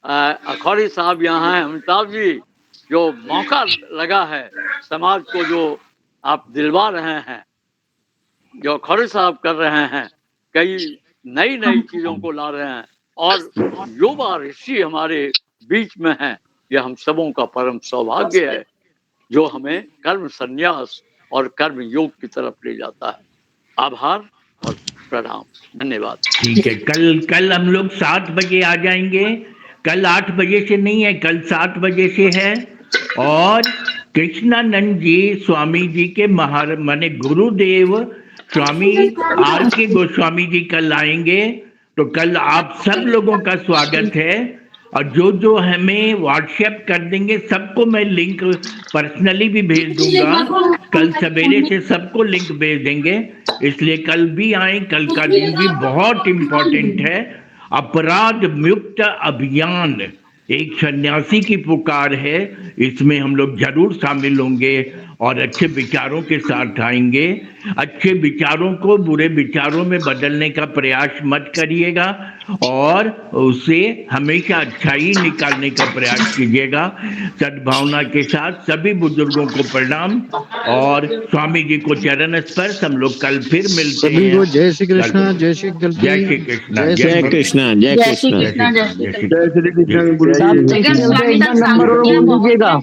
अखौरी साहब यहाँ हैं, अमिताभ जी, जो मौका लगा है, समाज को जो आप दिलवा रहे हैं, जो अखौरी साहब कर रहे हैं, कई नई नई चीजों को ला रहे हैं, और युवा ऋषि हमारे बीच में हैं, यह हम सबों का परम सौभाग्य है, जो हमें कर्म संन्यास और कर्म योग की तरफ ले जाता है। आभार और प्रणाम, धन्यवाद। ठीक है, कल हम लोग 7 बजे आ जाएंगे। कल 8 बजे से नहीं है, कल 7 बजे से है। और कृष्णानंद जी स्वामी जी के माने गुरुदेव स्वामी R.K. गोस्वामी जी कल आएंगे। तो कल आप सब लोगों का स्वागत है, और जो हमें व्हाट्सएप कर देंगे सबको मैं लिंक पर्सनली भी भेज दूंगा। कल सवेरे से सबको लिंक भेज देंगे, इसलिए कल भी आए। कल का दिन भी बहुत इम्पोर्टेंट है। अपराध मुक्त अभियान एक सन्यासी की पुकार है, इसमें हम लोग जरूर शामिल होंगे और अच्छे विचारों के साथ आएंगे। अच्छे विचारों को बुरे विचारों में बदलने का प्रयास मत करिएगा और उसे हमेशा अच्छाई निकालने का प्रयास कीजिएगा। सद्भावना के साथ सभी बुजुर्गों को प्रणाम और स्वामी जी को चरण स्पर्श। हम लोग कल फिर मिलते सभी हैं। को जय श्री कृष्ण, जय श्री जल्दी, जय श्री कृष्ण, जय जय श्री कृष्णा, जय जय श्री कृष्णा। कृष्णा, जय श्री जय श्री कृष्ण गुरु साहब जी। चलते लेकिन चलते स्वामी एक बार साहब नंबर और शांतियाँ बोल बहुत दीजिएगा।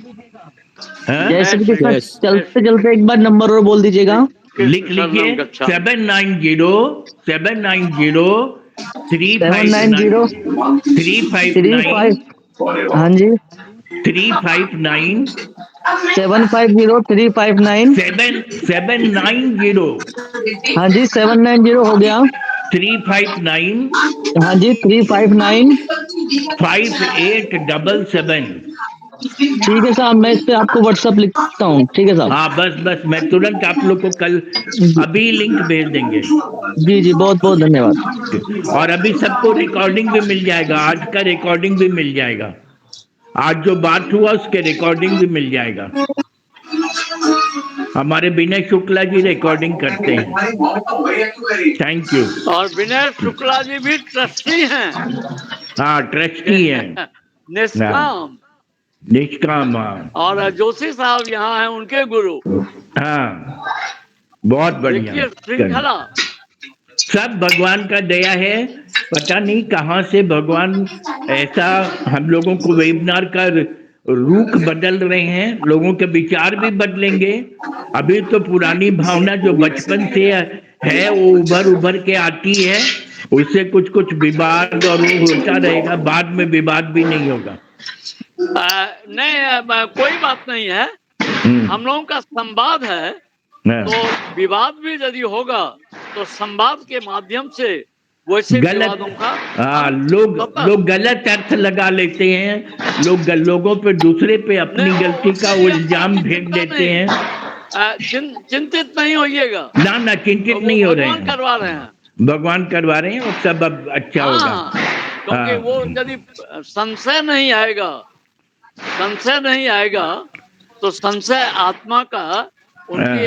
हाँ? जय श्री कृष्ण, Yes. चलते चलते एक बार नंबर और बोल दीजिएगा। लिख लीजिए 790 790 359 हाँ जी 359 750 359 790 हाँ जी 790 हो गया। 359 हाँ जी 359 5877। ठीक है साहब, मैं इस पे आपको व्हाट्सअप लिखता हूँ। ठीक है साहब। हाँ बस मैं तुरंत आप लोग को कल अभी लिंक भेज देंगे। जी जी, बहुत बहुत धन्यवाद। और अभी सबको रिकॉर्डिंग भी मिल जाएगा, आज का रिकॉर्डिंग भी मिल जाएगा, आज जो बात हुआ उसके रिकॉर्डिंग भी मिल जाएगा। हमारे विनय शुक्ला जी रिकॉर्डिंग करते हैं। Thank you. और विनय शुक्ला जी भी ट्रस्टी हैं। हाँ ट्रस्टी हैं। निष्काम। निष्काम। हाँ और जोशी साहब यहाँ हैं उनके गुरु। हाँ, बहुत बढ़िया। देखिए श्रृंखला। सब भगवान का दया है। पता नहीं कहाँ से भगवान ऐसा हम लोगों को वेबिनार का रुख बदल रहे हैं। लोगों के विचार भी बदलेंगे। अभी तो पुरानी भावना जो बचपन से है वो उभर के आती है, उससे कुछ कुछ विवाद और वो होता रहेगा। बाद में विवाद भी नहीं होगा। नहीं कोई बात नहीं है। हम लोगों का संवाद है, तो विवाद भी यदि होगा तो संवाद के माध्यम से वैसे विवादों का लोग गलत अर्थ लगा लेते हैं। लोगों पे दूसरे पे अपनी गलती का इल्जाम फेंक देते हैं। चिंतित नहीं होइएगा। ना चिंतित नहीं हो रहे हैं। करवा रहे हैं, भगवान करवा रहे हैं और सब अब अच्छा होगा। क्योंकि वो यदि संशय नहीं आएगा तो संशय आत्मा का उनकी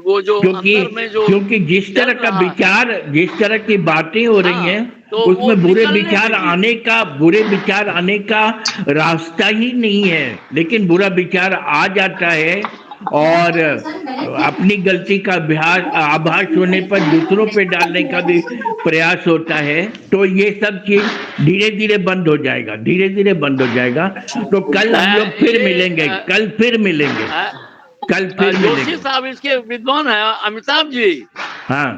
वो जो अंदर में जो क्योंकि जिस तरह का विचार, जिस तरह की बातें हो रही हैं तो उसमें बुरे विचार आने का रास्ता ही नहीं है। लेकिन बुरा विचार आ जाता है और अपनी गलती का आभास होने पर दूसरों पे डालने का भी प्रयास होता है। तो ये सब चीज धीरे धीरे बंद हो जाएगा। तो कल हम लोग फिर मिलेंगे। जोशी साहब इसके विद्वान है, अमिताभ जी। हाँ,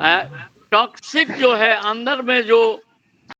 टॉक्सिक जो है अंदर में जो